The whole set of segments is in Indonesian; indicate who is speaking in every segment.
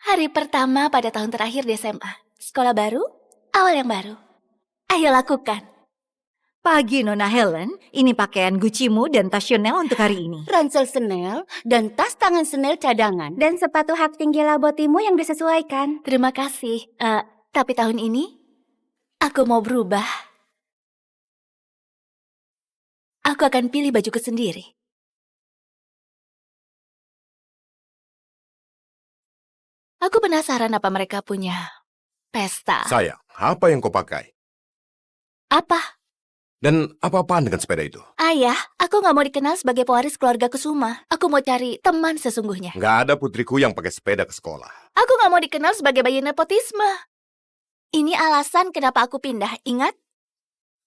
Speaker 1: Hari pertama pada tahun terakhir di SMA. Sekolah baru, awal yang baru. Ayo lakukan.
Speaker 2: Pagi, Nona Helen. Ini pakaian Gucci-mu dan tas Chanel untuk hari ini.
Speaker 3: Ransel Chanel dan tas tangan Chanel cadangan.
Speaker 4: Dan sepatu hak tinggi labotimu yang disesuaikan.
Speaker 1: Terima kasih. Tapi tahun ini, aku mau berubah. Aku akan pilih bajuku sendiri. Aku penasaran apa mereka punya pesta.
Speaker 5: Sayang, apa yang kau pakai?
Speaker 1: Apa?
Speaker 5: Dan apa-apaan dengan sepeda itu?
Speaker 1: Ayah, aku nggak mau dikenal sebagai pewaris keluarga Kusuma. Aku mau cari teman sesungguhnya.
Speaker 5: Nggak ada putriku yang pakai sepeda ke sekolah.
Speaker 1: Aku nggak mau dikenal sebagai bayi nepotisme. Ini alasan kenapa aku pindah, ingat?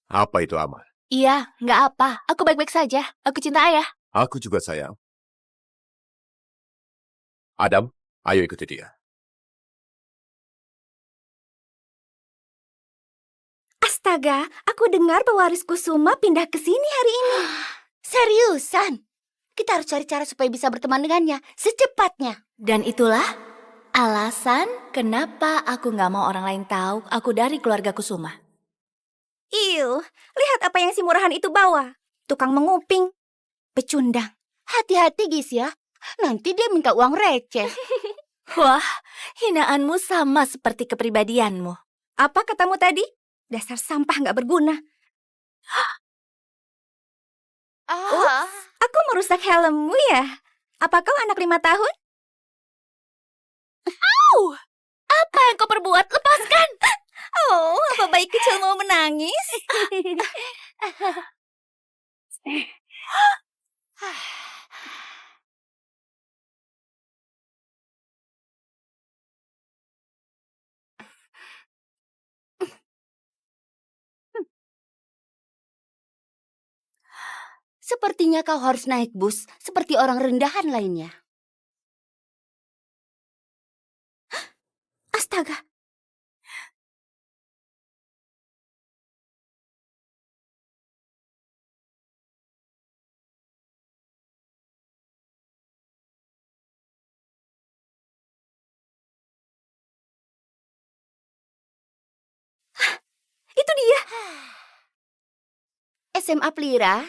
Speaker 5: Apa itu, Amal?
Speaker 1: Iya, nggak apa. Aku baik-baik saja. Aku cinta ayah.
Speaker 5: Aku juga sayang. Adam, ayo ikuti dia.
Speaker 4: Astaga, aku dengar pewaris Kusuma pindah ke sini hari ini.
Speaker 3: Seriusan? Kita harus cari cara supaya bisa berteman dengannya secepatnya.
Speaker 1: Dan itulah alasan kenapa aku nggak mau orang lain tahu aku dari keluarga Kusuma.
Speaker 4: Iu, lihat apa yang si murahan itu bawa. Tukang menguping. Pecundang.
Speaker 3: Hati-hati Gis ya, nanti dia minta uang receh.
Speaker 1: Wah, hinaanmu sama seperti kepribadianmu.
Speaker 4: Apa katamu tadi? Dasar sampah nggak berguna. Aku merusak helmmu ya? Apa kau anak 5 tahun?
Speaker 1: Apa yang kau perbuat? Lepaskan!
Speaker 4: Oh, apa bayi kecil mau menangis?
Speaker 3: Sepertinya kau harus naik bus seperti orang rendahan lainnya.
Speaker 4: Astaga. Itu dia.
Speaker 3: SMA Plira,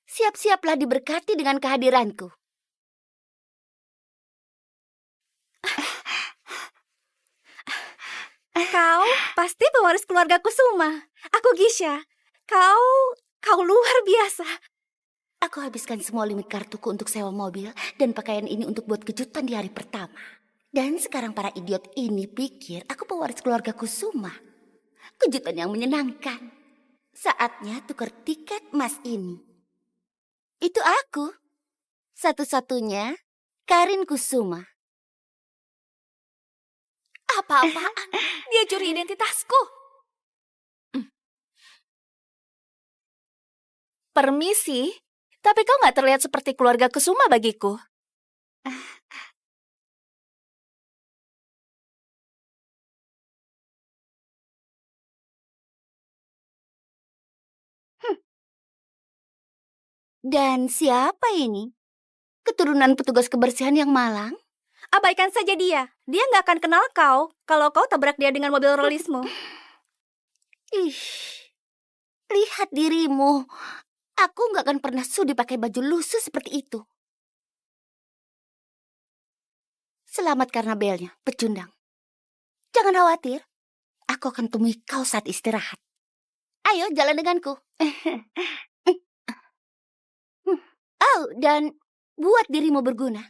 Speaker 3: siap-siaplah diberkati dengan kehadiranku.
Speaker 4: Kau pasti pewaris keluarga Kusuma. Aku Gisha. Kau luar biasa.
Speaker 3: Aku habiskan semua limit kartuku untuk sewa mobil dan pakaian ini untuk buat kejutan di hari pertama. Dan sekarang para idiot ini pikir aku pewaris keluarga Kusuma. Kejutan yang menyenangkan. Saatnya tukar tiket emas ini. Itu aku. Satu-satunya Karin Kusuma.
Speaker 1: Apa-apaan? Dia curi identitasku. Permisi, tapi kau nggak terlihat seperti keluarga Kusuma bagiku.
Speaker 3: Dan siapa ini? Keturunan petugas kebersihan yang malang?
Speaker 4: Abaikan saja dia. Dia nggak akan kenal kau kalau kau tabrak dia dengan mobil rollismu.
Speaker 3: Ih, lihat dirimu. Aku nggak akan pernah sudi pakai baju lusuh seperti itu. Selamat karena belnya, pecundang. Jangan khawatir, aku akan temui kau saat istirahat. Ayo jalan denganku. Oh, dan buat dirimu berguna.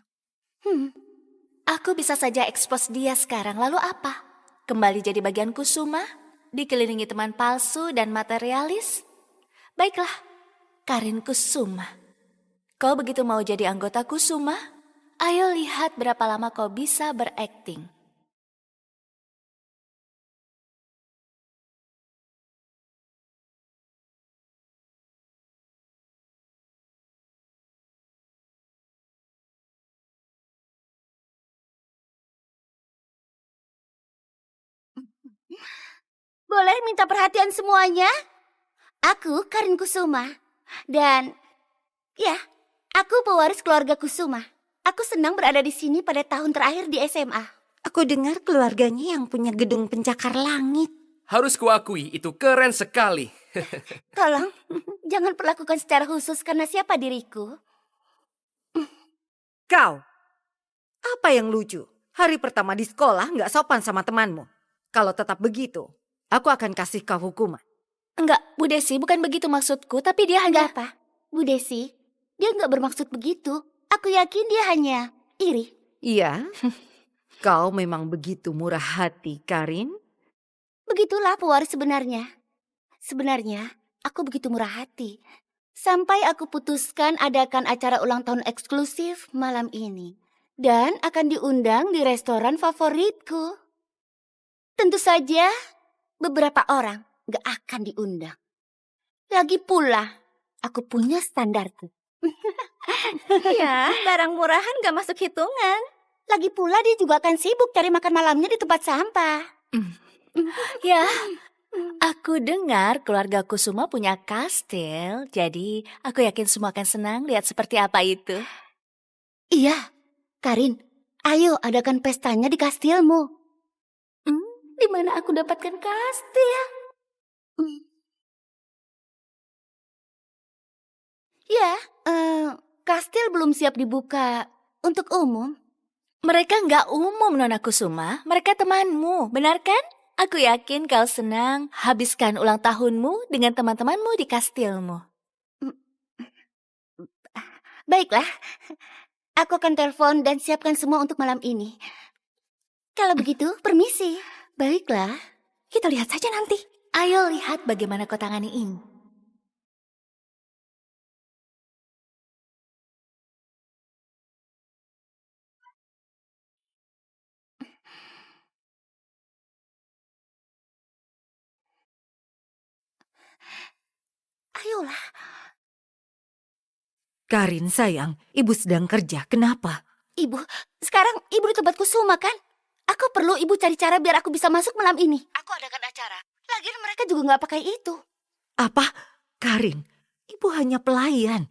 Speaker 1: Aku bisa saja expose dia sekarang, lalu apa? Kembali jadi bagian Kusuma? Dikelilingi teman palsu dan materialis? Baiklah, Karin Kusuma. Kau begitu mau jadi anggota Kusuma? Ayo lihat berapa lama kau bisa berakting.
Speaker 3: Boleh minta perhatian semuanya? Aku Karin Kusuma. Dan ya, aku pewaris keluarga Kusuma. Aku senang berada di sini pada tahun terakhir di SMA.
Speaker 2: Aku dengar keluarganya yang punya gedung pencakar langit.
Speaker 6: Harus kuakui, itu keren sekali.
Speaker 3: Tolong, jangan perlakukan secara khusus karena siapa diriku.
Speaker 2: Kau, apa yang lucu? Hari pertama di sekolah nggak sopan sama temanmu. Kalau tetap begitu, aku akan kasih kau hukuman.
Speaker 1: Enggak, Bu Desi, bukan begitu maksudku, tapi dia hanya...
Speaker 3: Enggak apa, Bu Desi. Dia nggak bermaksud begitu. Aku yakin dia hanya iri.
Speaker 2: Iya, kau memang begitu murah hati, Karin.
Speaker 3: Begitulah pewaris sebenarnya. Sebenarnya, aku begitu murah hati. Sampai aku putuskan adakan acara ulang tahun eksklusif malam ini. Dan akan diundang di restoran favoritku. Tentu saja, beberapa orang gak akan diundang. Lagi pula, aku punya standarku.
Speaker 4: Ya, barang murahan gak masuk hitungan.
Speaker 3: Lagi pula dia juga akan sibuk cari makan malamnya di tempat sampah.
Speaker 1: Ya, aku dengar keluarga Kusuma punya kastil, jadi aku yakin semua akan senang lihat seperti apa itu.
Speaker 3: Iya, Karin, ayo adakan pestanya di kastilmu. Di mana aku dapatkan kastil? Ya, kastil belum siap dibuka untuk umum.
Speaker 1: Mereka nggak umum, Nona Kusuma. Mereka temanmu, benar kan? Aku yakin kau senang habiskan ulang tahunmu dengan teman-temanmu di kastilmu.
Speaker 3: Baiklah, aku akan telepon dan siapkan semua untuk malam ini. Kalau begitu, permisi.
Speaker 1: Baiklah,
Speaker 4: Kita lihat saja nanti.
Speaker 1: ayo lihat bagaimana kau tangani ini.
Speaker 3: Ayolah.
Speaker 2: Karin sayang, ibu sedang kerja. Kenapa?
Speaker 3: Ibu, sekarang ibu di tempatku Kusuma kan? Aku perlu ibu cari cara biar aku bisa masuk malam ini. Aku adakan acara. Lagian mereka juga nggak pakai itu.
Speaker 2: Apa? Karin, ibu hanya pelayan.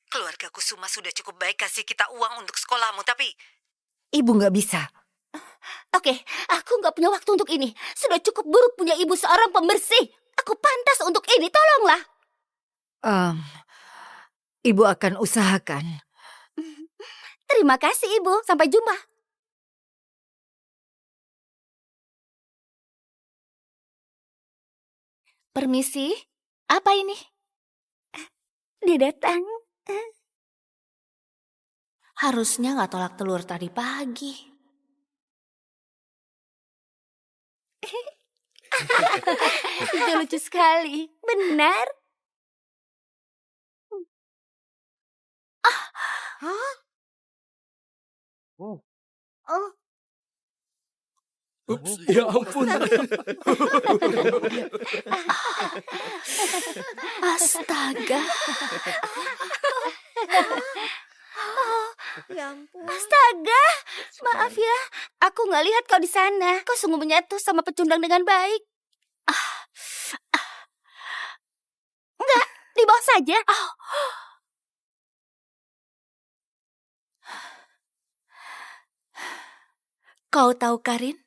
Speaker 2: Keluarga Kusuma sudah cukup baik kasih kita uang untuk sekolahmu, tapi ibu nggak bisa.
Speaker 3: Oke, aku nggak punya waktu untuk ini. Sudah cukup buruk punya ibu seorang pembersih. Aku pantas untuk ini, tolonglah.
Speaker 2: Ibu akan usahakan.
Speaker 3: Terima kasih ibu, sampai jumpa.
Speaker 1: Permisi, apa ini?
Speaker 3: Dia datang.
Speaker 1: Harusnya nggak tolak telur tadi pagi.
Speaker 3: Itu lucu sekali. Benar? Oh,
Speaker 6: Ups, ya ampun.
Speaker 1: Astaga,
Speaker 4: Ya ampun.
Speaker 3: astaga. Maaf ya, aku nggak lihat kau di sana. Kau sungguh menyatu sama pecundang dengan baik. Enggak, di bawah saja.
Speaker 1: kau tahu Karin?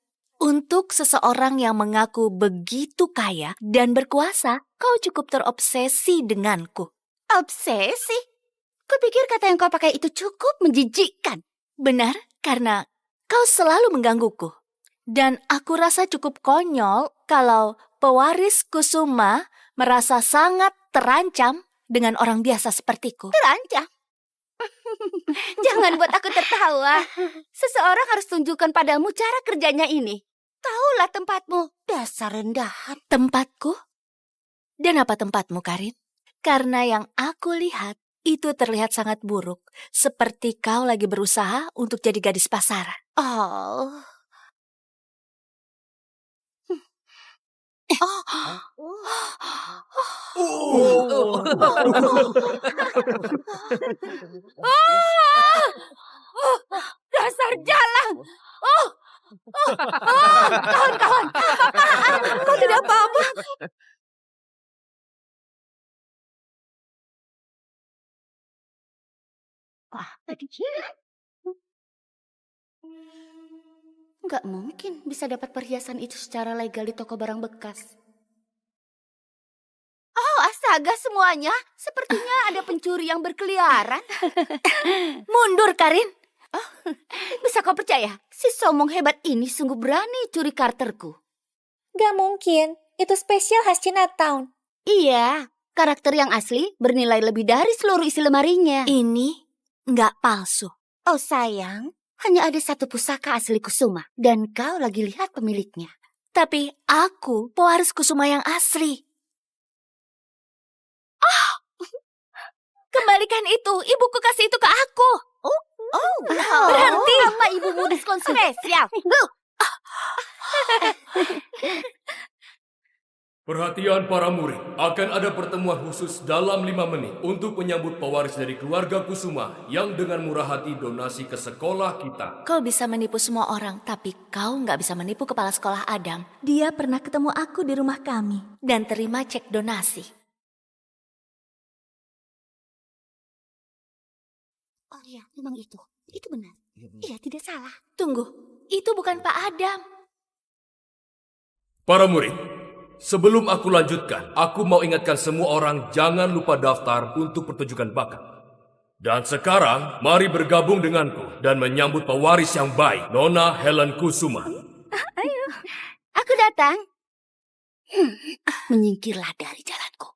Speaker 1: Untuk seseorang yang mengaku begitu kaya dan berkuasa, kau cukup terobsesi denganku.
Speaker 3: Obsesi? Kupikir kata yang kau pakai itu cukup menjijikkan.
Speaker 1: Benar, karena kau selalu menggangguku. Dan aku rasa cukup konyol kalau pewaris Kusuma merasa sangat terancam dengan orang biasa sepertiku.
Speaker 3: Terancam. Jangan buat aku tertawa. Seseorang harus tunjukkan padamu cara kerjanya ini. Taulah tempatmu, dasar rendahan.
Speaker 1: Tempatku? Dan apa tempatmu, Karin? Karena yang aku lihat, itu terlihat sangat buruk. Seperti kau lagi berusaha untuk jadi gadis pasaran.
Speaker 3: Oh. Dasar jalang. Kawan-kawan.
Speaker 4: Kau tidak apa-apa.
Speaker 3: Nggak mungkin bisa dapat perhiasan itu secara legal di toko barang bekas. Oh, astaga semuanya. Sepertinya ada pencuri yang berkeliaran.
Speaker 1: Mundur, Karin.
Speaker 3: Bisa kau percaya? Si somong hebat ini sungguh berani curi Carterku.
Speaker 4: Gak mungkin, itu spesial khas Chinatown.
Speaker 3: Iya, karakter yang asli bernilai lebih dari seluruh isi lemarinya.
Speaker 1: Ini nggak palsu.
Speaker 3: Oh sayang, hanya ada satu pusaka asli Kusuma. Dan kau lagi lihat pemiliknya.
Speaker 1: Tapi aku pewaris Kusuma yang asli. Oh, kembalikan itu. Ibuku kasih itu ke aku.
Speaker 3: Oh,
Speaker 1: Berhenti.
Speaker 3: Sama ibumu diskon spesial.
Speaker 6: Perhatian para murid, akan ada pertemuan khusus dalam 5 menit untuk menyambut pewaris dari keluarga Kusuma yang dengan murah hati donasi ke sekolah kita.
Speaker 1: Kau bisa menipu semua orang, tapi kau nggak bisa menipu kepala sekolah Adam. Dia pernah ketemu aku di rumah kami dan terima cek donasi.
Speaker 3: Oh iya, memang itu. Itu benar. Iya, tidak salah.
Speaker 1: Tunggu, itu bukan Pak Adam.
Speaker 6: Para murid, sebelum aku lanjutkan, aku mau ingatkan semua orang jangan lupa daftar untuk pertunjukan bakat. Dan sekarang, mari bergabung denganku dan menyambut pewaris yang baik, Nona Helen Kusuma.
Speaker 3: Aku datang. Menyingkirlah dari jalanku.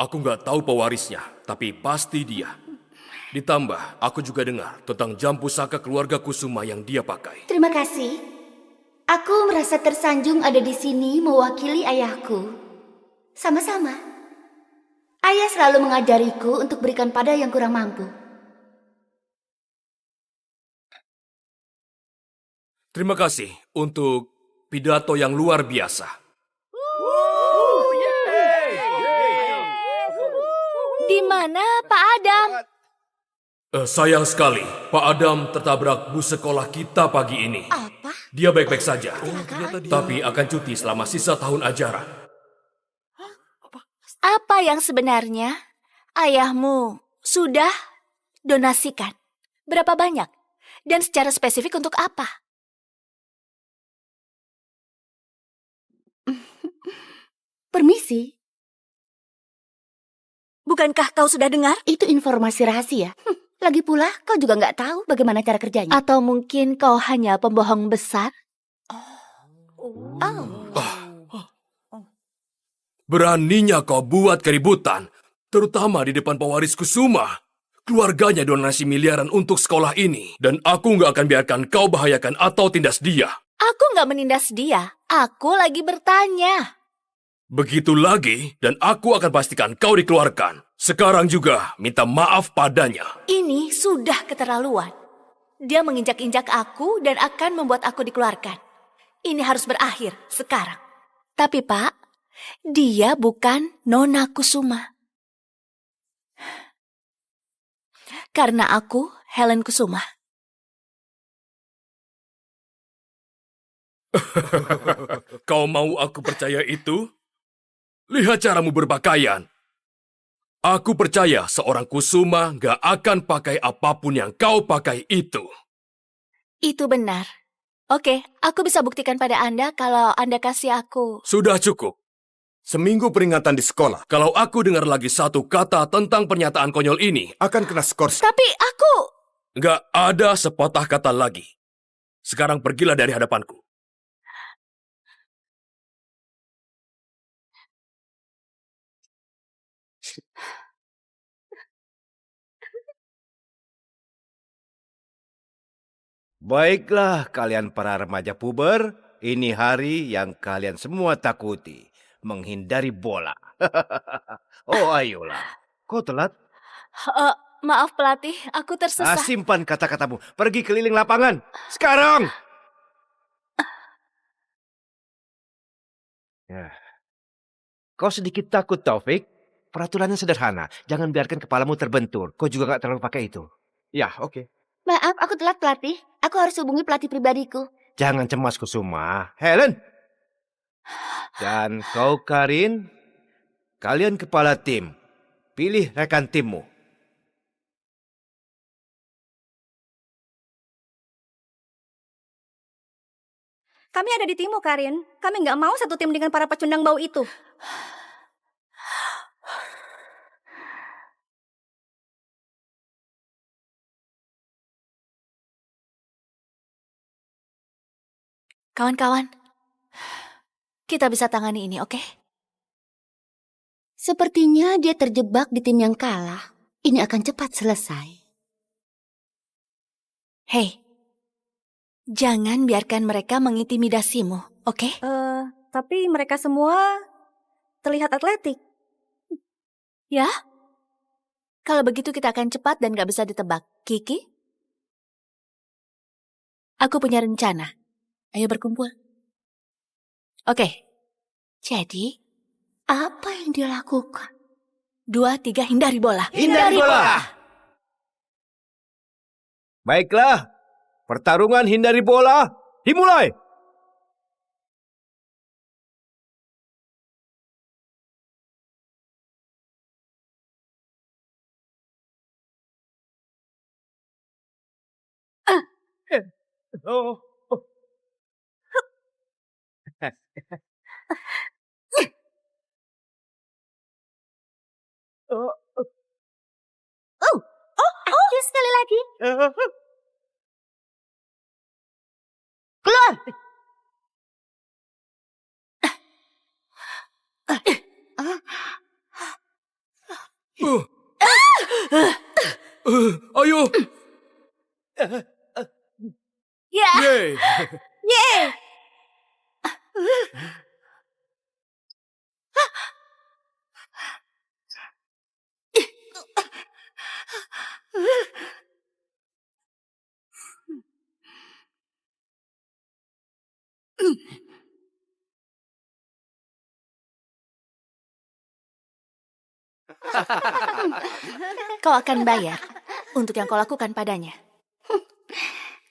Speaker 6: Aku nggak tahu pewarisnya, tapi pasti dia. Ditambah, aku juga dengar tentang jam pusaka keluarga Kusuma yang dia pakai.
Speaker 3: Terima kasih. Aku merasa tersanjung ada di sini mewakili ayahku. Sama-sama. Ayah selalu mengajariku untuk berikan pada yang kurang mampu.
Speaker 6: Terima kasih untuk pidato yang luar biasa.
Speaker 1: Di mana Pak Adam?
Speaker 6: Sayang sekali, Pak Adam tertabrak bus sekolah kita pagi ini.
Speaker 3: Apa?
Speaker 6: Dia baik-baik saja,
Speaker 3: Kecelakaan?
Speaker 6: tapi akan cuti selama sisa tahun ajaran.
Speaker 1: Apa yang sebenarnya ayahmu sudah donasikan? Berapa banyak? Dan secara spesifik untuk apa?
Speaker 3: Permisi,
Speaker 1: Bukankah kau sudah dengar?
Speaker 3: itu informasi rahasia. Lagi pula, kau juga nggak tahu bagaimana cara kerjanya.
Speaker 1: Atau mungkin kau hanya pembohong besar?
Speaker 6: Beraninya kau buat keributan, terutama di depan pewaris Kusuma. Keluarganya donasi miliaran untuk sekolah ini, dan aku nggak akan biarkan kau bahayakan atau tindas dia.
Speaker 1: Aku nggak menindas dia. Aku lagi bertanya.
Speaker 6: Begitu lagi, dan aku akan pastikan kau dikeluarkan. Sekarang juga minta maaf padanya.
Speaker 1: Ini sudah keterlaluan. Dia menginjak-injak aku dan akan membuat aku dikeluarkan. Ini harus berakhir sekarang. Tapi Pak, dia bukan Nona Kusuma. Karena aku Helen Kusuma.
Speaker 6: Kau mau aku percaya itu? Lihat caramu berpakaian. Aku percaya seorang Kusuma gak akan pakai apapun yang kau pakai itu.
Speaker 1: Itu benar. Oke, aku bisa buktikan pada Anda kalau Anda kasih aku.
Speaker 6: Sudah cukup.
Speaker 5: Seminggu peringatan di sekolah
Speaker 6: Kalau aku dengar lagi satu kata tentang pernyataan konyol ini,
Speaker 5: akan kena skor.
Speaker 1: Tapi aku...
Speaker 6: gak ada sepatah kata lagi. Sekarang pergilah dari hadapanku.
Speaker 7: Baiklah kalian para remaja puber, ini hari yang kalian semua takuti, menghindari bola. Oh ayolah, kau telat?
Speaker 1: Maaf pelatih, aku tersesat.
Speaker 7: Simpan kata-katamu, pergi keliling lapangan, sekarang! Ya. Kau sedikit takut Taufik? Peraturannya sederhana, jangan biarkan kepalamu terbentur. Kau juga gak terlalu pakai itu. Ya, oke.
Speaker 3: Maaf, aku telat pelatih. Aku harus hubungi pelatih pribadiku.
Speaker 7: Jangan cemas Kusuma. Helen, Dan kau Karin, kalian kepala tim. Pilih rekan timmu.
Speaker 4: Kami ada di timmu, Karin. Kami nggak mau satu tim dengan para pecundang bau itu.
Speaker 1: Kawan-kawan, kita bisa tangani ini, oke?
Speaker 3: Sepertinya dia terjebak di tim yang kalah. Ini akan cepat selesai.
Speaker 1: Hei, jangan biarkan mereka mengintimidasimu, oke?
Speaker 4: Tapi mereka semua terlihat atletik.
Speaker 1: Ya? Kalau begitu kita akan cepat dan gak bisa ditebak. Kiki? Aku punya rencana. Ayo berkumpul. Oke. Jadi,
Speaker 3: Apa yang dia lakukan?
Speaker 1: 2, 3, hindari bola.
Speaker 7: Hindari bola! Baiklah, pertarungan hindari bola dimulai. Oh.
Speaker 3: Ayo sekali lagi. Keluar.
Speaker 6: Ayo!
Speaker 1: Ya!
Speaker 6: Yeay!
Speaker 4: Yeay!
Speaker 1: Kau akan bayar untuk yang kau lakukan padanya.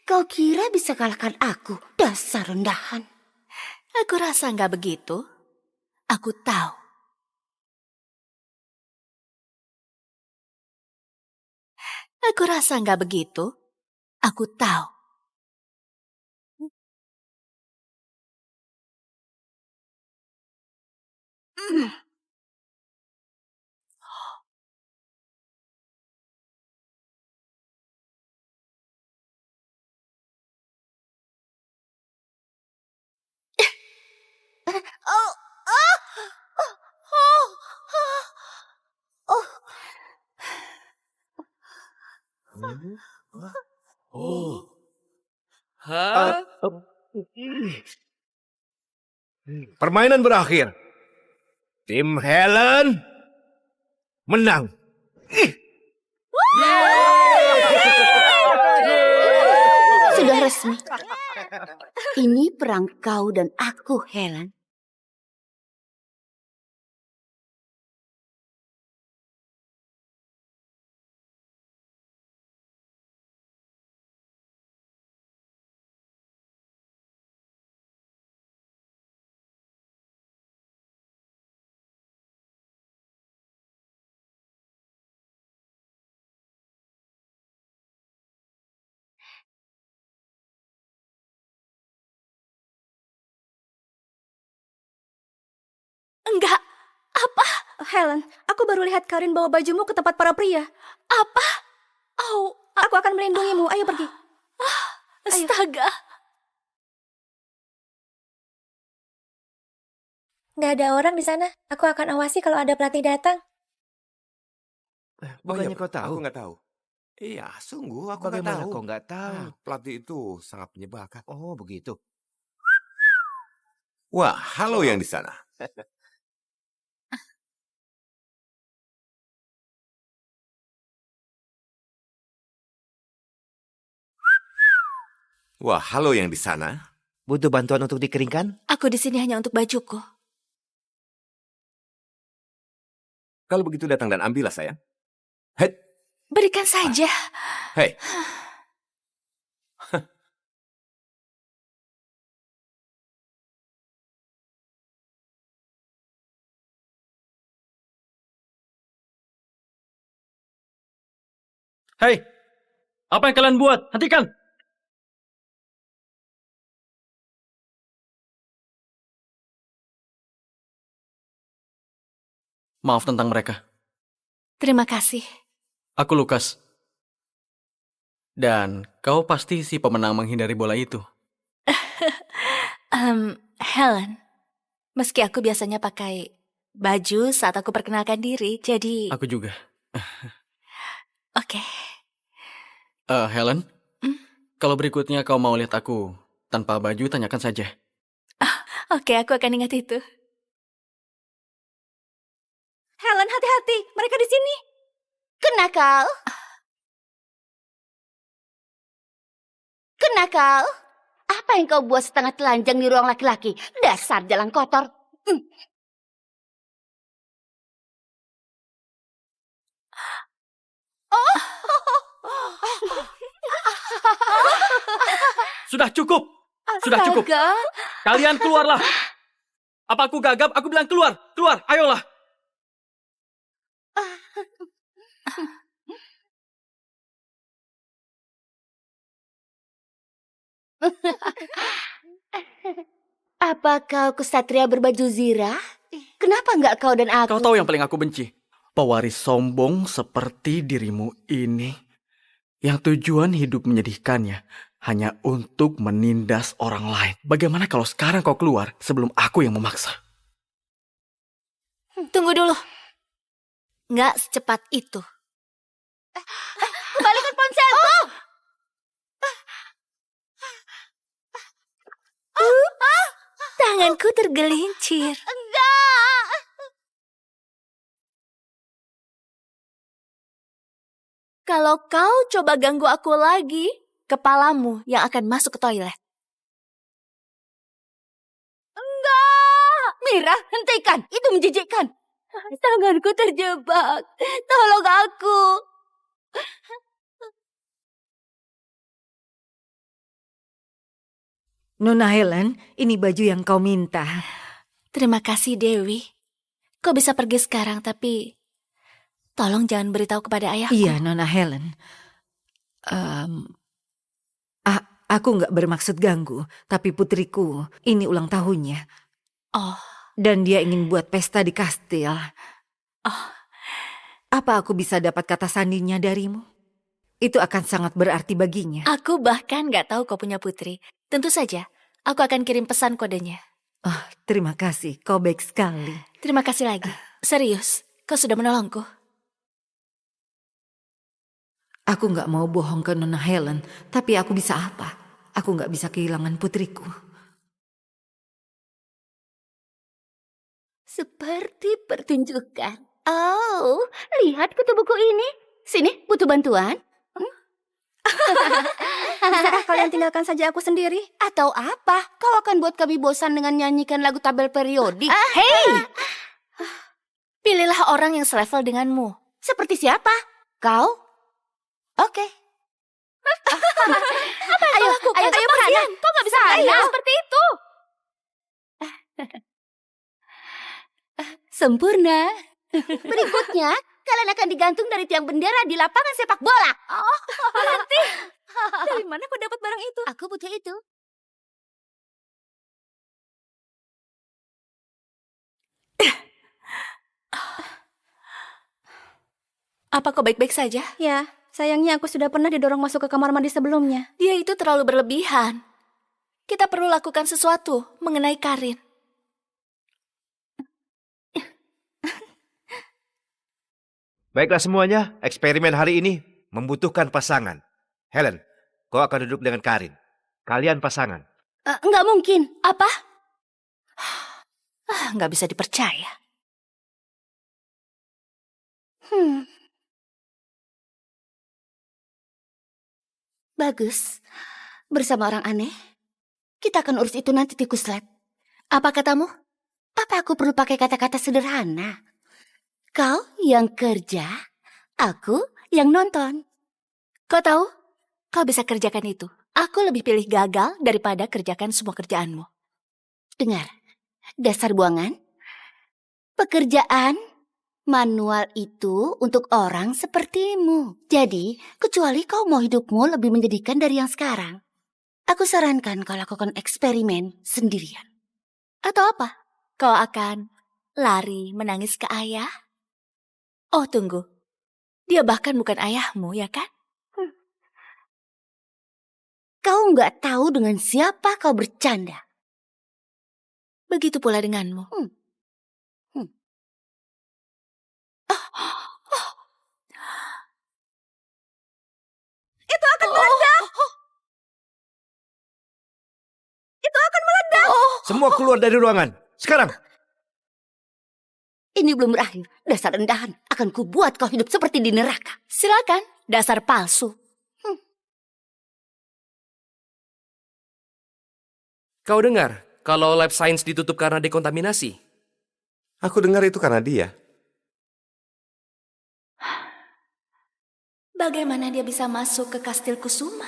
Speaker 3: Kau kira bisa kalahkan aku? Dasar rendahan.
Speaker 1: Aku rasa nggak begitu. Aku tahu. Aku rasa nggak begitu. Aku tahu.
Speaker 6: Oh. Hah?
Speaker 7: Permainan berakhir. Tim Helen menang.
Speaker 3: Sudah resmi. Ini perang kau dan aku, Helen.
Speaker 1: Enggak. Apa?
Speaker 4: Helen, aku baru lihat Karin bawa bajumu ke tempat para pria.
Speaker 1: Apa? Oh,
Speaker 4: Aku akan melindungimu. Ayo pergi.
Speaker 1: astaga.
Speaker 8: Nggak ada orang di sana. Aku akan awasi kalau ada pelatih datang.
Speaker 7: Bukannya kau tahu?
Speaker 5: Aku nggak tahu. Iya, sungguh aku nggak
Speaker 7: Bagaimana
Speaker 5: tahu.
Speaker 7: kau nggak tahu?
Speaker 5: Pelatih itu sangat menyebalkan.
Speaker 7: Oh, begitu.
Speaker 5: Wah, halo yang di sana. Wah, halo yang di sana.
Speaker 7: Butuh bantuan untuk dikeringkan?
Speaker 1: Aku di sini hanya untuk bajuku.
Speaker 5: Kalau begitu datang dan ambillah sayang. Hei,
Speaker 1: Berikan saja.
Speaker 5: hei.
Speaker 9: Hei, apa yang kalian buat? Hentikan! Maaf tentang mereka.
Speaker 1: Terima kasih.
Speaker 9: Aku Lukas. Dan kau pasti si pemenang menghindari bola itu.
Speaker 1: Helen, meski aku biasanya pakai baju saat aku perkenalkan diri, jadi...
Speaker 9: Aku juga.
Speaker 1: Oke.
Speaker 9: Helen, kalau berikutnya kau mau lihat aku tanpa baju, tanyakan saja.
Speaker 1: Oke, aku akan ingat itu.
Speaker 4: Helen, hati-hati. Mereka di sini.
Speaker 3: Kena kau? Kena kau? Apa yang kau buat setengah telanjang di ruang laki-laki? Dasar jalan kotor.
Speaker 9: Sudah cukup! Sudah cukup!
Speaker 3: Astaga.
Speaker 9: Kalian keluarlah! Apa aku gagap? Aku bilang keluar! Keluar! Ayolah!
Speaker 3: Apa kau kesatria berbaju zirah? Kenapa enggak kau dan aku?
Speaker 9: Kau tahu yang paling aku benci? Pewaris sombong seperti dirimu ini. Yang tujuan hidup menyedihkannya hanya untuk menindas orang lain. Bagaimana kalau sekarang kau keluar sebelum aku yang memaksa?
Speaker 1: Tunggu dulu. Nggak secepat itu.
Speaker 3: Kembalikan ponselku.
Speaker 1: Tanganku tergelincir.
Speaker 3: Enggak.
Speaker 1: Kalau kau coba ganggu aku lagi, kepalamu yang akan masuk ke toilet.
Speaker 3: Enggak. Mira, hentikan. Itu menjijikkan. Tanganku terjebak. Tolong aku.
Speaker 2: Nona Helen, ini baju yang kau minta.
Speaker 1: Terima kasih, Dewi. Kau bisa pergi sekarang, tapi tolong jangan beritahu kepada ayahku.
Speaker 2: Iya, Nona Helen. Aku nggak bermaksud ganggu, tapi putriku, ini ulang tahunnya.
Speaker 1: Oh,
Speaker 2: Dan dia ingin buat pesta di kastil.
Speaker 1: oh,
Speaker 2: Apa aku bisa dapat kata sandinya darimu? Itu akan sangat berarti baginya.
Speaker 1: aku bahkan nggak tahu kau punya putri. Tentu saja, aku akan kirim pesan kodenya.
Speaker 2: Oh, terima kasih, kau baik sekali.
Speaker 1: Terima kasih lagi. Serius, kau sudah menolongku.
Speaker 2: Aku nggak mau bohong ke Nona Helen, tapi aku bisa apa? Aku nggak bisa kehilangan putriku.
Speaker 3: Seperti pertunjukan. Oh, lihat kutu buku ini. Sini, butuh bantuan?
Speaker 4: Bisakah kalian tinggalkan saja aku sendiri?
Speaker 3: Atau apa? Kau akan buat kami bosan dengan nyanyikan lagu tabel periodik.
Speaker 1: Hei! Pilihlah orang yang selevel denganmu.
Speaker 3: Seperti siapa? Kau? Oke. Apa yang ayo, lakukan? Ayo sana. Kau gak bisa main seperti itu. Sempurna. Berikutnya, kalian akan digantung dari tiang bendera di lapangan sepak bola. Oh, nanti.
Speaker 4: Dari mana kau dapat barang itu?
Speaker 3: Aku butuh itu.
Speaker 1: Apa kau baik-baik saja?
Speaker 4: Ya, sayangnya aku sudah pernah didorong masuk ke kamar mandi sebelumnya.
Speaker 1: Dia itu terlalu berlebihan. Kita perlu lakukan sesuatu mengenai Karin.
Speaker 7: Baiklah semuanya, eksperimen hari ini membutuhkan pasangan. Helen, kau akan duduk dengan Karin. Kalian pasangan.
Speaker 3: Nggak mungkin.
Speaker 1: Apa? Nggak bisa dipercaya.
Speaker 3: Bagus. Bersama orang aneh, kita akan urus itu nanti, tikus lab.
Speaker 1: Apa katamu?
Speaker 3: Apa aku perlu pakai kata-kata sederhana? Kau yang kerja, aku yang nonton.
Speaker 1: Kau tahu? Kau bisa kerjakan itu. Aku lebih pilih gagal daripada kerjakan semua kerjaanmu.
Speaker 3: Dengar, dasar buangan. Pekerjaan Manual itu untuk orang sepertimu. Jadi, kecuali kau mau hidupmu lebih menyedihkan dari yang sekarang, aku sarankan kau lakukan eksperimen sendirian.
Speaker 1: Atau apa? Kau akan lari menangis ke ayah? Oh, tunggu. Dia bahkan bukan ayahmu, ya kan?
Speaker 3: Kau nggak tahu dengan siapa kau bercanda.
Speaker 1: Begitu pula denganmu.
Speaker 4: Itu akan meledak. Itu akan meledak.
Speaker 7: Semua keluar dari ruangan. Sekarang.
Speaker 3: Ini belum berakhir. Dasar rendahan. Akan kubuat kau hidup seperti di neraka.
Speaker 1: Silakan, dasar palsu.
Speaker 5: Kau dengar kalau lab science ditutup karena dekontaminasi?
Speaker 10: Aku dengar itu karena dia.
Speaker 1: Bagaimana dia bisa masuk ke kastil Kusuma?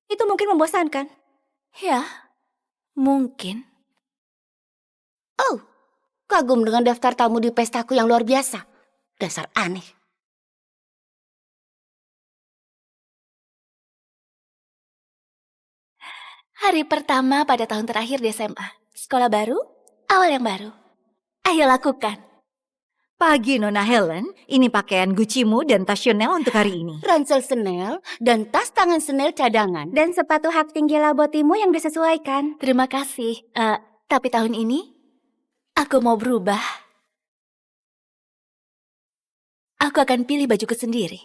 Speaker 4: Itu mungkin membosankan.
Speaker 1: Ya, mungkin.
Speaker 3: Oh, kagum dengan daftar tamu di pestaku yang luar biasa. Dasar aneh.
Speaker 1: Hari pertama pada tahun terakhir di SMA. Sekolah baru, awal yang baru. Ayo lakukan.
Speaker 2: Pagi Nona Helen, ini pakaian Gucci-mu dan tas Chanel untuk hari ini.
Speaker 3: Ransel Chanel dan tas tangan Chanel cadangan.
Speaker 4: Dan sepatu hak tinggi labotimu yang disesuaikan.
Speaker 1: Terima kasih. Tapi tahun ini, aku mau berubah. Aku akan pilih bajuku sendiri.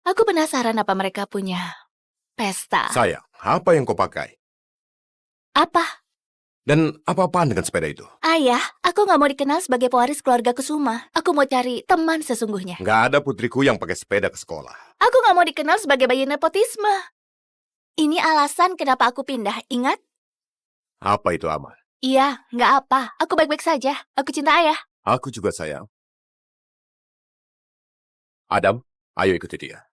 Speaker 1: Aku penasaran apa mereka punya pesta.
Speaker 10: Sayang, apa yang kau pakai?
Speaker 1: Apa?
Speaker 10: Dan apa-apaan dengan sepeda itu?
Speaker 1: Ayah, aku nggak mau dikenal sebagai pewaris keluarga Kusuma. Aku mau cari teman sesungguhnya.
Speaker 10: Nggak ada putriku yang pakai sepeda ke sekolah.
Speaker 1: Aku nggak mau dikenal sebagai bayi nepotisme. Ini alasan kenapa aku pindah, ingat?
Speaker 10: Apa itu, Amal?
Speaker 1: Iya, nggak apa. Aku baik-baik saja. Aku cinta ayah.
Speaker 10: Aku juga sayang. Adam, ayo ikuti dia.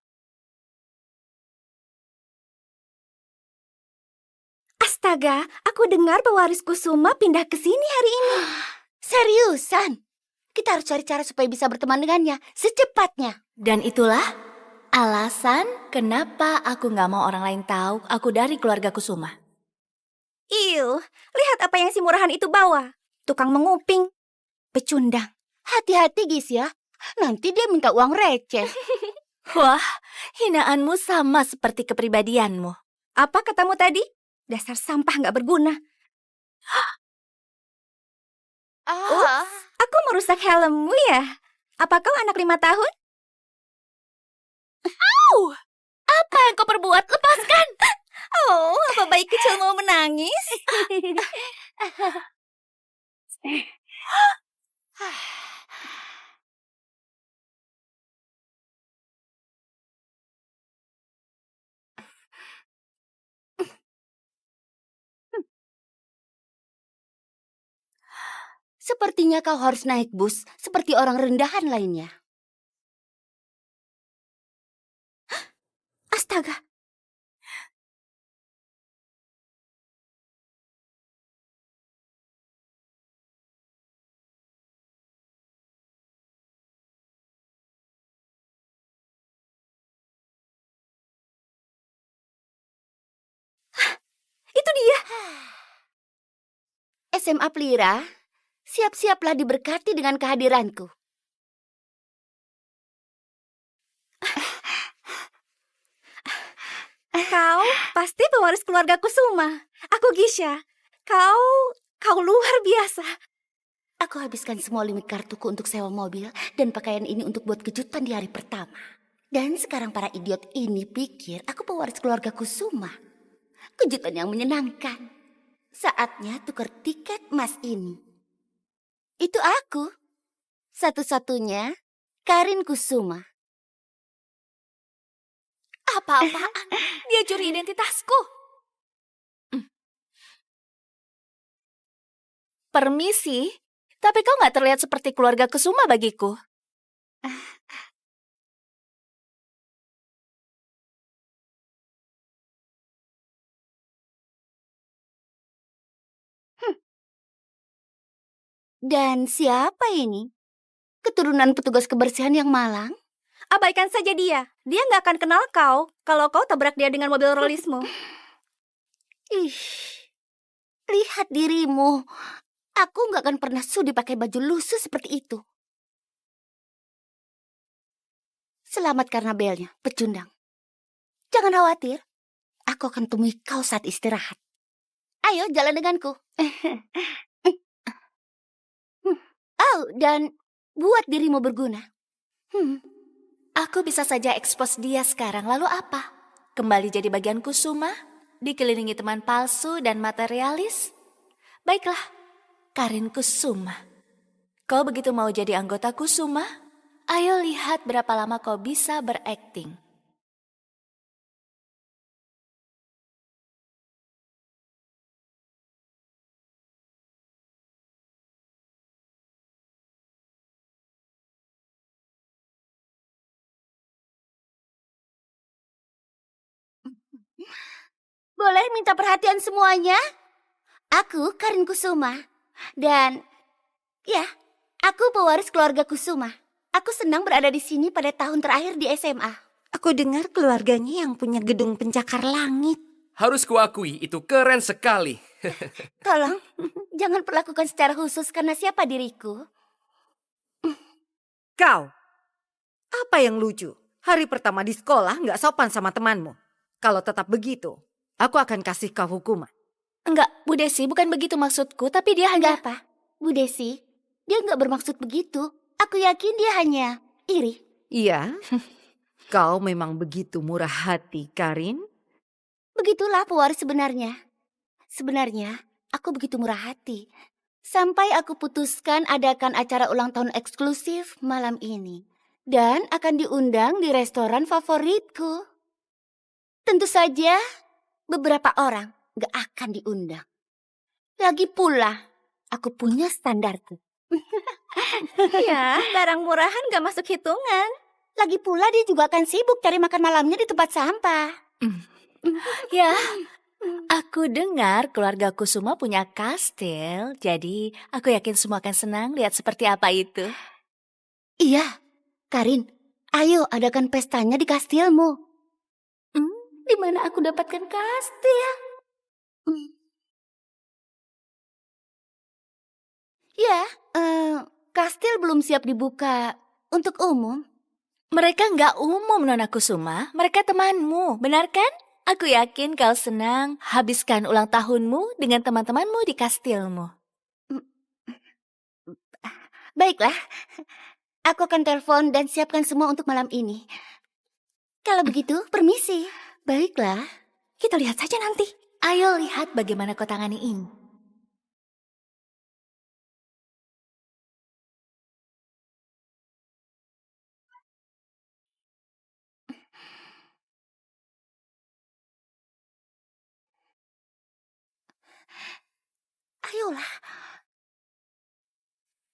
Speaker 4: Astaga, aku dengar pewaris Kusuma pindah ke sini hari ini.
Speaker 3: Seriusan? Kita harus cari cara supaya bisa berteman dengannya secepatnya.
Speaker 1: Dan itulah alasan kenapa aku nggak mau orang lain tahu aku dari keluarga Kusuma.
Speaker 4: Iu, lihat apa yang si murahan itu bawa. Tukang menguping. Pecundang.
Speaker 3: Hati-hati Gis ya. Nanti dia minta uang receh.
Speaker 1: Wah, hinaanmu sama seperti kepribadianmu.
Speaker 4: Apa katamu tadi? Dasar sampah nggak berguna. Ups, aku merusak helmmu ya? Apa kau anak 5 tahun?
Speaker 1: Apa yang kau perbuat? Lepaskan!
Speaker 4: Oh, apa bayi kecil mau menangis?
Speaker 3: Sepertinya kau harus naik bus seperti orang rendahan lainnya.
Speaker 4: Astaga. Itu dia.
Speaker 3: SMA Plira, siap-siaplah diberkati dengan kehadiranku.
Speaker 4: Kau pasti pewaris keluarga Kusuma. Aku Gisha. Kau luar biasa.
Speaker 3: Aku habiskan semua limit kartuku untuk sewa mobil dan pakaian ini untuk buat kejutan di hari pertama. Dan sekarang para idiot ini pikir aku pewaris keluarga Kusuma. Kejutan yang menyenangkan. Saatnya tukar tiket emas ini. Itu aku. Satu-satunya Karin Kusuma.
Speaker 1: Apa-apaan? Dia curi identitasku. Permisi, tapi kau nggak terlihat seperti keluarga Kusuma bagiku.
Speaker 3: Dan siapa ini? Keturunan petugas kebersihan yang malang?
Speaker 4: Abaikan saja dia. Dia nggak akan kenal kau kalau kau tabrak dia dengan mobil rollismu.
Speaker 3: Ih, lihat dirimu. Aku nggak akan pernah sudi pakai baju lusuh seperti itu. Selamat karena belnya, pecundang. Jangan khawatir. Aku akan temui kau saat istirahat. Ayo, jalan denganku. Oh, dan buat dirimu berguna.
Speaker 1: Aku bisa saja ekspos dia sekarang, lalu apa? Kembali jadi bagian Kusuma? Dikelilingi teman palsu dan materialis? Baiklah, Karin Kusuma. Kau begitu mau jadi anggota Kusuma? Ayo lihat berapa lama kau bisa berakting.
Speaker 3: Boleh minta perhatian semuanya? Aku Karin Kusuma. Dan ya, aku pewaris keluarga Kusuma. Aku senang berada di sini pada tahun terakhir di SMA.
Speaker 2: Aku dengar keluarganya yang punya gedung pencakar langit.
Speaker 5: Harus kuakui, itu keren sekali.
Speaker 3: Tolong, jangan perlakukan secara khusus karena siapa diriku.
Speaker 2: Kau, apa yang lucu? Hari pertama di sekolah nggak sopan sama temanmu. Kalau tetap begitu, aku akan kasih kau hukuman.
Speaker 1: Enggak, Bu Desi, bukan begitu maksudku, tapi dia hanya...
Speaker 3: Enggak apa, Bu Desi. Dia nggak bermaksud begitu. Aku yakin dia hanya iri.
Speaker 2: Iya, kau memang begitu murah hati, Karin.
Speaker 3: Begitulah pewaris sebenarnya. Sebenarnya, aku begitu murah hati. Sampai aku putuskan adakan acara ulang tahun eksklusif malam ini. Dan akan diundang di restoran favoritku. Tentu saja, beberapa orang gak akan diundang. Lagi pula, aku punya standarku.
Speaker 4: Ya, barang murahan gak masuk hitungan.
Speaker 3: Lagi pula dia juga akan sibuk cari makan malamnya di tempat sampah.
Speaker 1: Ya, aku dengar keluarga Kusuma punya kastil, jadi aku yakin semua akan senang lihat seperti apa itu.
Speaker 3: Iya, Karin, ayo adakan pestanya di kastilmu. Di mana aku dapatkan kastil? Ya, kastil belum siap dibuka untuk umum.
Speaker 1: Mereka nggak umum, Nona Kusuma. Mereka temanmu, benar kan? Aku yakin kau senang habiskan ulang tahunmu dengan teman-temanmu di kastilmu.
Speaker 3: Baiklah, aku akan telepon dan siapkan semua untuk malam ini. Kalau begitu, permisi.
Speaker 4: Baiklah, kita lihat saja nanti.
Speaker 1: Ayo lihat bagaimana kau tangani ini.
Speaker 3: Ayolah.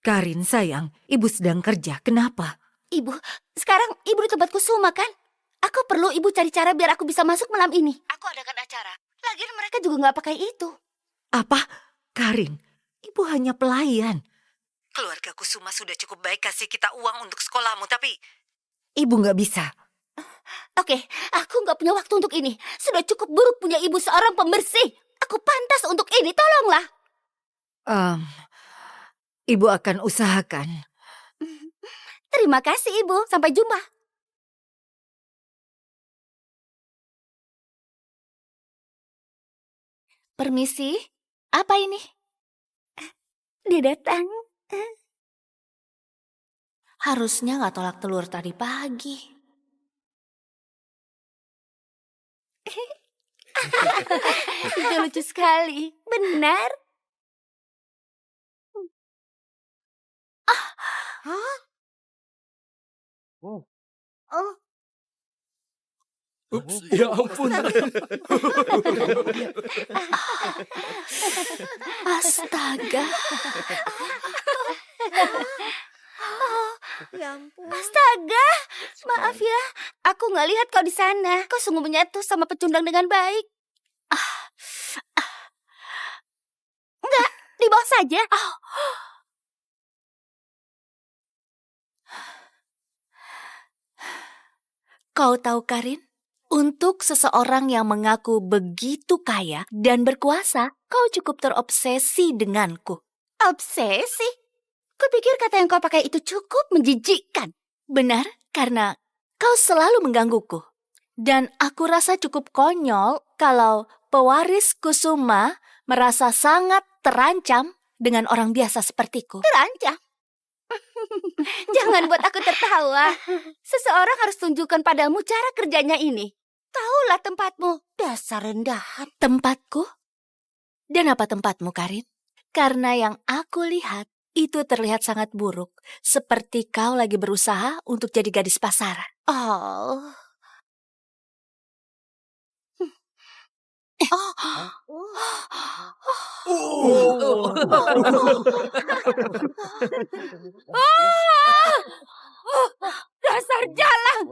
Speaker 2: Karin sayang, ibu sedang kerja. Kenapa?
Speaker 3: Ibu, sekarang ibu di tempat Kusuma kan? Aku perlu ibu cari cara biar aku bisa masuk malam ini. Aku adakan acara. Lagian mereka juga nggak pakai itu.
Speaker 2: Apa? Karin, ibu hanya pelayan. Keluarga Kusuma sudah cukup baik kasih kita uang untuk sekolahmu, tapi ibu nggak bisa.
Speaker 3: Oke, aku nggak punya waktu untuk ini. Sudah cukup buruk punya ibu seorang pembersih. Aku pantas untuk ini, tolonglah.
Speaker 2: Ibu akan usahakan.
Speaker 3: Terima kasih ibu, sampai jumpa.
Speaker 1: Permisi, apa ini?
Speaker 3: Dia datang.
Speaker 1: Harusnya nggak tolak telur tadi pagi.
Speaker 3: Itu lucu sekali, benar? Oh,
Speaker 6: Ups, ya ampun.
Speaker 1: Astaga.
Speaker 4: Ya ampun.
Speaker 3: astaga. Maaf ya, aku nggak lihat kau di sana. Kau sungguh menyatu sama pecundang dengan baik. Enggak, di bawah saja.
Speaker 1: Kau tahu, Karin? Untuk seseorang yang mengaku begitu kaya dan berkuasa, kau cukup terobsesi denganku.
Speaker 3: Obsesi? Kupikir kata yang kau pakai itu cukup menjijikkan.
Speaker 1: Benar, karena kau selalu menggangguku. Dan aku rasa cukup konyol kalau pewaris Kusuma merasa sangat terancam dengan orang biasa sepertiku.
Speaker 3: Terancam? Jangan buat aku tertawa. Seseorang harus tunjukkan padamu cara kerjanya ini. Taulah tempatmu, dasar rendahan.
Speaker 1: Tempatku? Dan apa tempatmu, Karin? Karena yang aku lihat, itu terlihat sangat buruk. Seperti kau lagi berusaha untuk jadi gadis pasaran.
Speaker 3: Oh. Dasar jalang.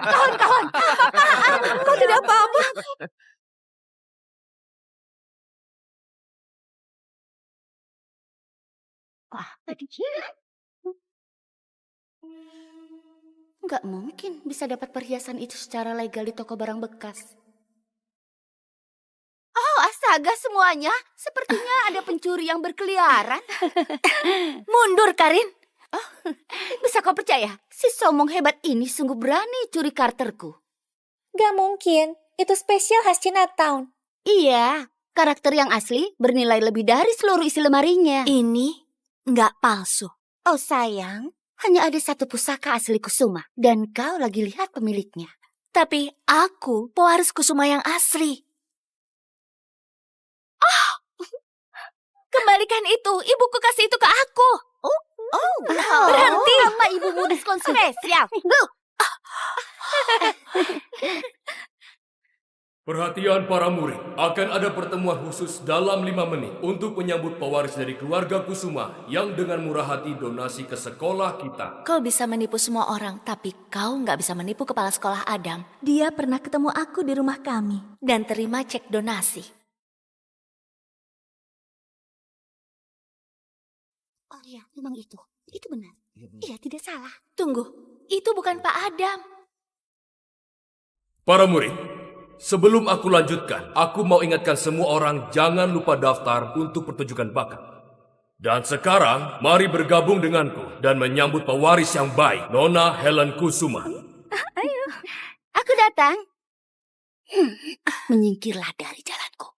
Speaker 3: Kawan-kawan.
Speaker 4: Kau tidak apa-apa.
Speaker 3: Nggak mungkin bisa dapat perhiasan itu secara legal di toko barang bekas. Oh, astaga semuanya. Sepertinya ada pencuri yang berkeliaran.
Speaker 1: Mundur, Karin.
Speaker 3: Bisa kau percaya? Si sombong hebat ini sungguh berani curi karterku.
Speaker 8: Gak mungkin, itu spesial khas Chinatown.
Speaker 3: Iya, karakter yang asli bernilai lebih dari seluruh isi lemarinya.
Speaker 1: Ini nggak palsu.
Speaker 3: Oh sayang, hanya ada satu pusaka asli Kusuma. Dan kau lagi lihat pemiliknya.
Speaker 1: Tapi aku pewaris Kusuma yang asli. Kembalikan itu, ibuku kasih itu ke aku.
Speaker 3: Berhenti sama ibumu diskon spesial.
Speaker 6: Perhatian para murid, akan ada pertemuan khusus dalam 5 menit untuk menyambut pewaris dari keluarga Kusuma yang dengan murah hati donasi ke sekolah kita.
Speaker 1: Kau bisa menipu semua orang, tapi kau nggak bisa menipu kepala sekolah Adam. Dia pernah ketemu aku di rumah kami dan terima cek donasi.
Speaker 3: Oh iya, memang itu. Itu benar. Iya, tidak salah.
Speaker 1: Tunggu, itu bukan Pak Adam.
Speaker 6: Para murid, sebelum aku lanjutkan, aku mau ingatkan semua orang jangan lupa daftar untuk pertunjukan bakat. Dan sekarang, mari bergabung denganku dan menyambut pewaris yang baik, Nona Helen Kusuma.
Speaker 3: Ayo. Aku datang. Menyingkirlah dari jalanku.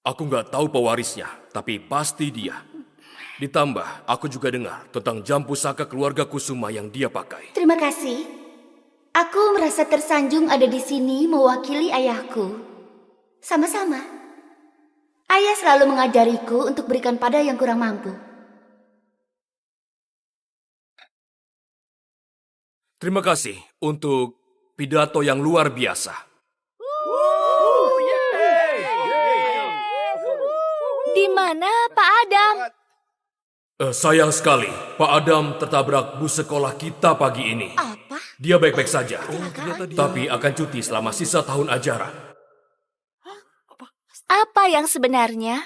Speaker 6: Aku nggak tahu pewarisnya, tapi pasti dia. Ditambah, aku juga dengar tentang jam pusaka keluarga Kusuma yang dia pakai.
Speaker 3: Terima kasih. Aku merasa tersanjung ada di sini mewakili ayahku. Sama-sama. Ayah selalu mengajariku untuk berikan pada yang kurang mampu.
Speaker 6: Terima kasih untuk pidato yang luar biasa.
Speaker 1: Di mana Pak Adam?
Speaker 6: Sayang sekali, Pak Adam tertabrak bus sekolah kita pagi ini.
Speaker 3: Apa?
Speaker 6: Dia baik-baik saja, tapi akan cuti selama sisa tahun ajaran.
Speaker 1: Apa yang sebenarnya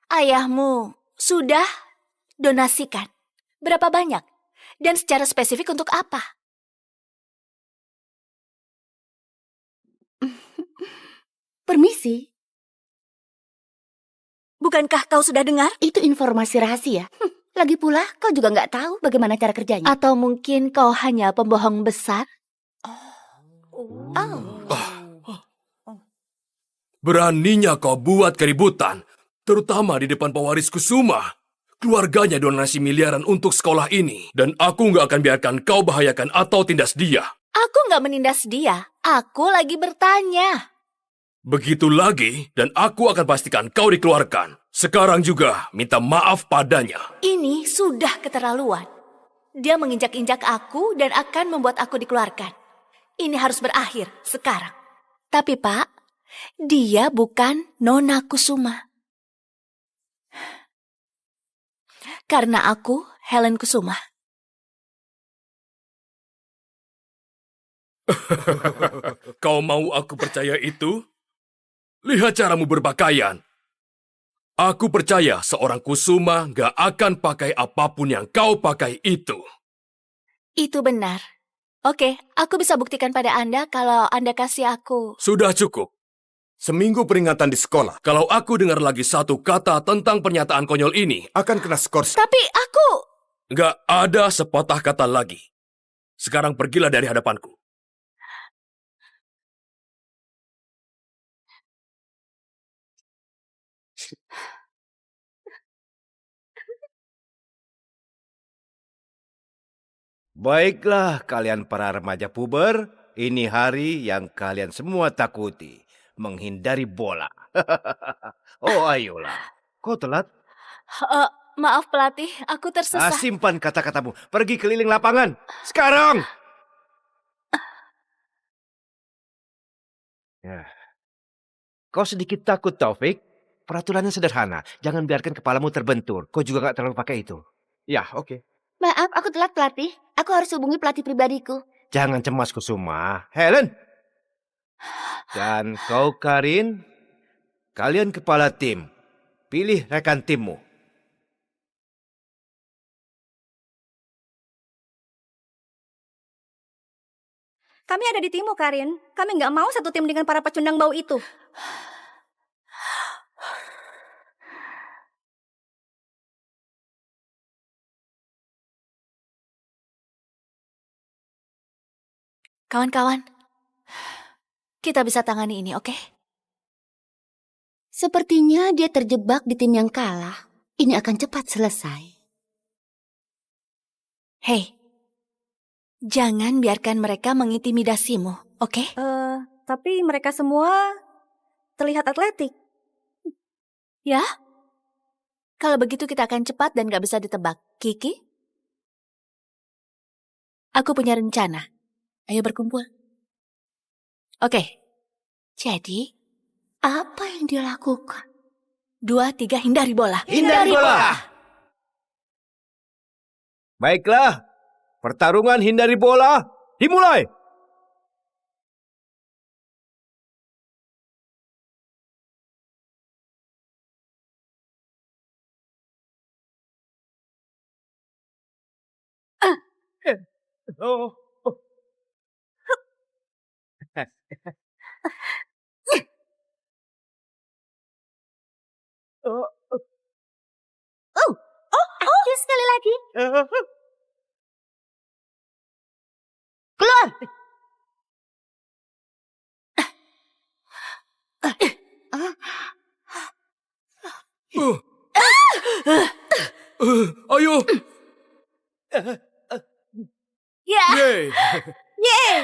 Speaker 1: ayahmu sudah donasikan? Berapa banyak? Dan secara spesifik untuk apa?
Speaker 3: Permisi.
Speaker 1: Bukankah kau sudah dengar?
Speaker 3: Itu informasi rahasia. Lagi pula, kau juga nggak tahu bagaimana cara kerjanya.
Speaker 1: Atau mungkin kau hanya pembohong besar?
Speaker 6: Beraninya kau buat keributan, terutama di depan pewaris Kusuma. Keluarganya donasi miliaran untuk sekolah ini, dan aku nggak akan biarkan kau bahayakan atau tindas dia.
Speaker 1: Aku nggak menindas dia. Aku lagi bertanya.
Speaker 6: Begitu lagi, dan aku akan pastikan kau dikeluarkan. Sekarang juga minta maaf padanya.
Speaker 1: Ini sudah keterlaluan. Dia menginjak-injak aku dan akan membuat aku dikeluarkan. Ini harus berakhir sekarang. Tapi Pak, dia bukan Nona Kusuma. Karena aku Helen Kusuma.
Speaker 6: Kau mau aku percaya itu? Lihat caramu berpakaian. Aku percaya seorang Kusuma gak akan pakai apapun yang kau pakai itu.
Speaker 1: Itu benar. Oke, aku bisa buktikan pada Anda kalau Anda kasih aku.
Speaker 6: Sudah cukup.
Speaker 10: Seminggu peringatan di sekolah.
Speaker 6: Kalau aku dengar lagi satu kata tentang pernyataan konyol ini,
Speaker 10: Akan kena skor.
Speaker 1: Tapi aku...
Speaker 6: gak ada sepatah kata lagi. Sekarang pergilah dari hadapanku.
Speaker 7: Baiklah kalian para remaja puber, ini hari yang kalian semua takuti, menghindari bola. Oh ayolah, kau telat.
Speaker 1: Maaf pelatih, aku tersesat.
Speaker 7: Simpan kata-katamu, pergi keliling lapangan, sekarang! Ya. Kau sedikit takut Taufik? Peraturannya sederhana, jangan biarkan kepalamu terbentur. Kau juga gak terlalu pakai itu. Ya, oke.
Speaker 3: Maaf, aku telat pelatih. Aku harus hubungi pelatih pribadiku.
Speaker 7: Jangan cemas Kusuma. Helen! Dan kau Karin, kalian kepala tim. Pilih rekan timmu.
Speaker 4: Kami ada di timmu, Karin. Kami nggak mau satu tim dengan para pecundang bau itu.
Speaker 1: Kawan-kawan, kita bisa tangani ini, oke?
Speaker 3: Sepertinya dia terjebak di tim yang kalah. Ini akan cepat selesai.
Speaker 1: Hei, jangan biarkan mereka mengintimidasimu, oke?
Speaker 4: Tapi mereka semua terlihat atletik.
Speaker 1: Ya? Kalau begitu kita akan cepat dan gak bisa ditebak. Kiki? Aku punya rencana. Ayo berkumpul. Oke. Jadi,
Speaker 3: Apa yang dia lakukan?
Speaker 1: 2, 3, hindari bola.
Speaker 7: Hindari bola! Baiklah, pertarungan hindari bola dimulai. Oh.
Speaker 3: Ayo sekali lagi. Keluar.
Speaker 6: Ayo!
Speaker 1: Ya!
Speaker 6: Yeay!
Speaker 4: Yeay!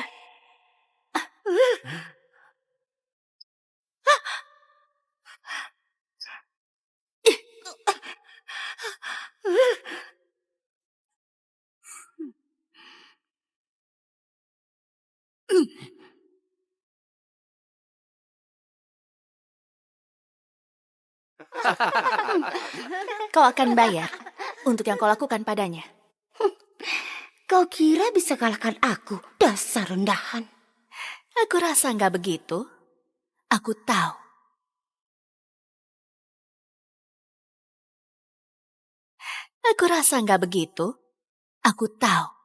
Speaker 1: Kau akan bayar untuk yang kau lakukan padanya.
Speaker 3: Kau kira bisa kalahkan aku? Dasar rendahan.
Speaker 1: Aku rasa nggak begitu. Aku tahu. Aku rasa nggak begitu. Aku tahu.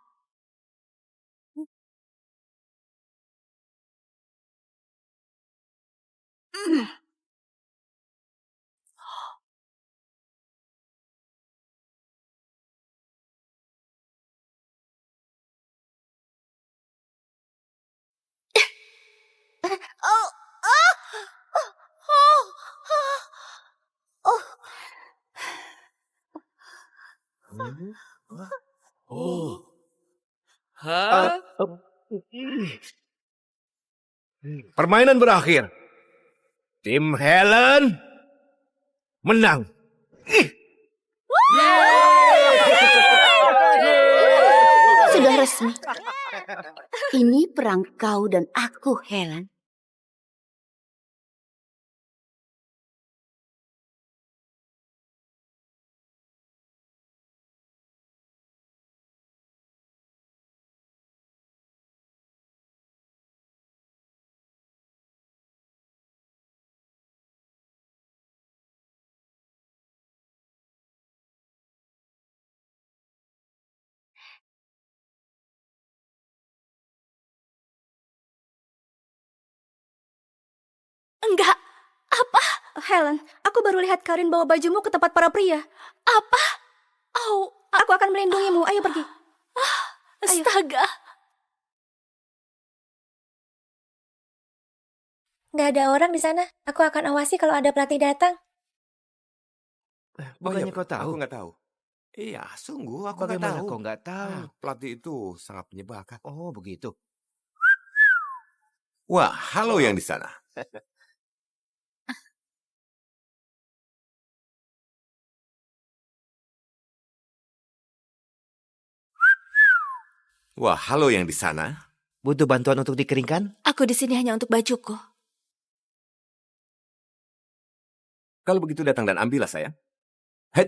Speaker 6: Oh. Hah?
Speaker 7: Permainan berakhir. Tim Helen menang.
Speaker 3: Sudah resmi. Ini perang kau dan aku, Helen.
Speaker 1: Enggak. Apa?
Speaker 4: Helen, aku baru lihat Karin bawa bajumu ke tempat para pria.
Speaker 1: Apa? Oh,
Speaker 4: Aku akan melindungimu. Ayo pergi.
Speaker 1: astaga.
Speaker 8: Nggak ada orang di sana. Aku akan awasi kalau ada pelatih datang.
Speaker 7: Bukannya
Speaker 5: iya,
Speaker 7: kau tahu?
Speaker 5: Aku nggak tahu. Iya, sungguh aku nggak
Speaker 7: Bagaimana
Speaker 5: tahu.
Speaker 7: kau nggak tahu?
Speaker 5: Pelatih itu sangat menyebalkan.
Speaker 7: Oh, begitu.
Speaker 5: Wah, halo yang di sana. Wah, halo yang di sana.
Speaker 7: Butuh bantuan untuk dikeringkan?
Speaker 1: Aku di sini hanya untuk bajuku.
Speaker 5: Kalau begitu datang dan ambillah sayang. Hei,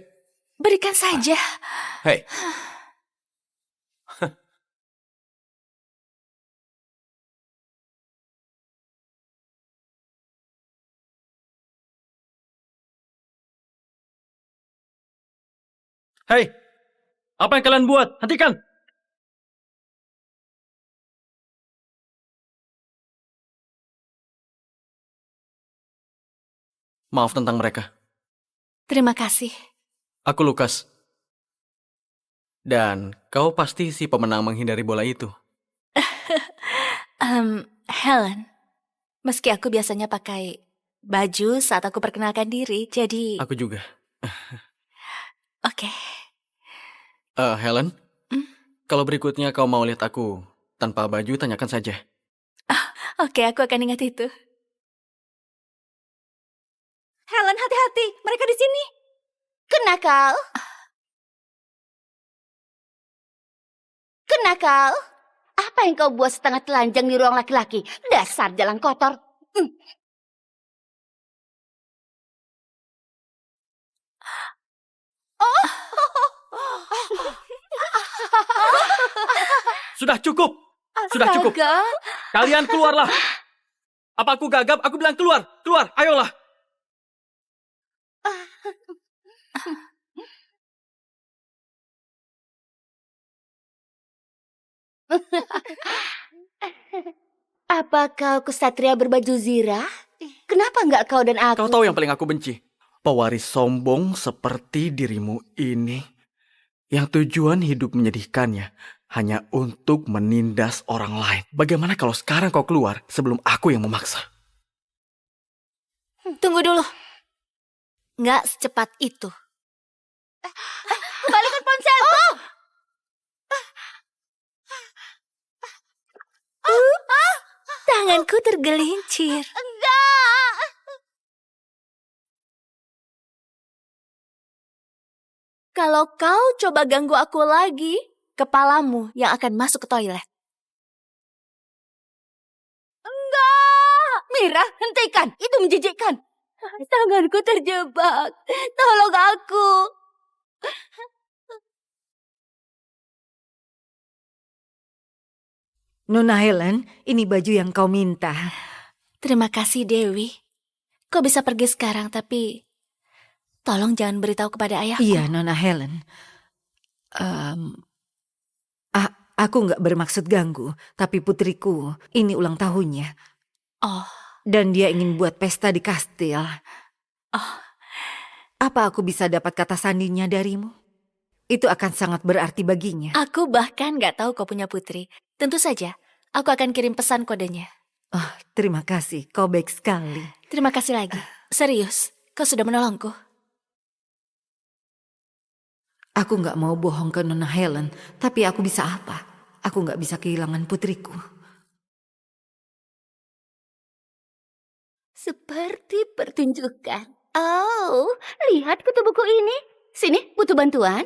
Speaker 1: Berikan saja.
Speaker 5: hei.
Speaker 9: Hei, apa yang kalian buat? Hentikan! Maaf tentang mereka.
Speaker 1: Terima kasih.
Speaker 9: Aku Lukas. Dan kau pasti si pemenang menghindari bola itu.
Speaker 1: Helen, meski aku biasanya pakai baju saat aku perkenalkan diri, jadi
Speaker 9: Aku juga.
Speaker 1: oke.
Speaker 9: Helen, kalau berikutnya kau mau lihat aku tanpa baju, tanyakan saja.
Speaker 1: Oke, aku akan ingat itu.
Speaker 4: Helen, hati-hati. Mereka di sini.
Speaker 3: Kena kau? Kena kau? Apa yang kau buat setengah telanjang di ruang laki-laki? Dasar jalan kotor.
Speaker 9: Sudah cukup! Sudah cukup!
Speaker 1: Astaga.
Speaker 9: Kalian keluarlah! Apa aku gagap? Aku bilang keluar! Keluar! Ayolah!
Speaker 3: Apa kau kesatria berbaju zirah? Kenapa enggak kau dan aku?
Speaker 9: Kau tahu yang paling aku benci? Pewaris sombong seperti dirimu ini, yang tujuan hidup menyedihkannya hanya untuk menindas orang lain. Bagaimana kalau sekarang kau keluar sebelum aku yang memaksa?
Speaker 1: Tunggu dulu. Nggak secepat itu.
Speaker 3: Kembalikan ponselku!
Speaker 1: Tanganku tergelincir.
Speaker 3: Enggak!
Speaker 1: Kalau kau coba ganggu aku lagi, kepalamu yang akan masuk ke toilet.
Speaker 3: Enggak! Mira, hentikan! Itu menjijikkan. Tanganku terjebak. Tolong aku.
Speaker 2: Nona Helen, ini baju yang kau minta.
Speaker 1: Terima kasih, Dewi. Kau bisa pergi sekarang, tapi tolong jangan beritahu kepada ayahku.
Speaker 2: Iya, Nona Helen. Aku nggak bermaksud ganggu, tapi putriku, ini ulang tahunnya.
Speaker 1: Oh,
Speaker 2: Dan dia ingin buat pesta di kastil.
Speaker 1: oh,
Speaker 2: Apa aku bisa dapat kata sandinya darimu? Itu akan sangat berarti baginya.
Speaker 1: aku bahkan nggak tahu kau punya putri. Tentu saja, aku akan kirim pesan kodenya.
Speaker 2: Oh, terima kasih, kau baik sekali.
Speaker 1: Terima kasih lagi. Serius, kau sudah menolongku.
Speaker 2: Aku nggak mau bohong ke Nona Helen, tapi aku bisa apa? Aku nggak bisa kehilangan putriku.
Speaker 3: Seperti pertunjukan. Oh, lihat kutu buku ini. Sini, butuh bantuan?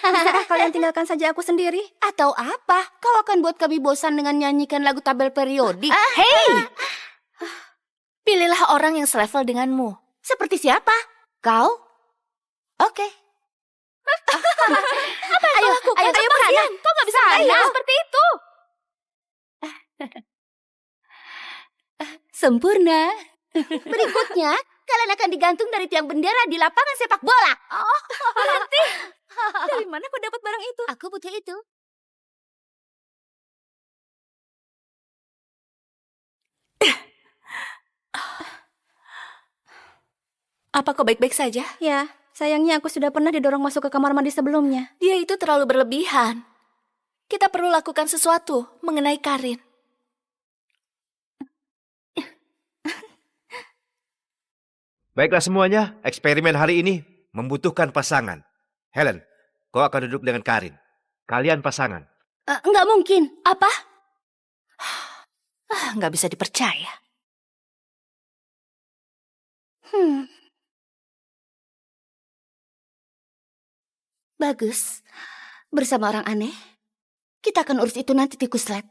Speaker 4: Bisakah kalian tinggalkan saja aku sendiri?
Speaker 3: Atau apa? Kau akan buat kami bosan dengan nyanyikan lagu tabel periodik.
Speaker 1: Hei! Pilihlah orang yang selevel denganmu.
Speaker 3: Seperti siapa? Kau? Oke. Ayo, ayo cepat. Kau nggak bisa nyanyi seperti itu. Sempurna. Berikutnya, kalian akan digantung dari tiang bendera di lapangan sepak bola. Oh,
Speaker 4: Berhenti. Dari mana kau dapat barang itu?
Speaker 3: aku butuh itu.
Speaker 1: Apa kau baik-baik saja?
Speaker 4: Ya, sayangnya aku sudah pernah didorong masuk ke kamar mandi sebelumnya.
Speaker 1: Dia itu terlalu berlebihan. Kita perlu lakukan sesuatu mengenai Karin.
Speaker 7: Baiklah semuanya, eksperimen hari ini membutuhkan pasangan. Helen, kau akan duduk dengan Karin. Kalian pasangan.
Speaker 3: Nggak mungkin.
Speaker 1: Apa? Nggak bisa dipercaya.
Speaker 3: Bagus. Bersama orang aneh, kita akan urus itu nanti, tikus lab.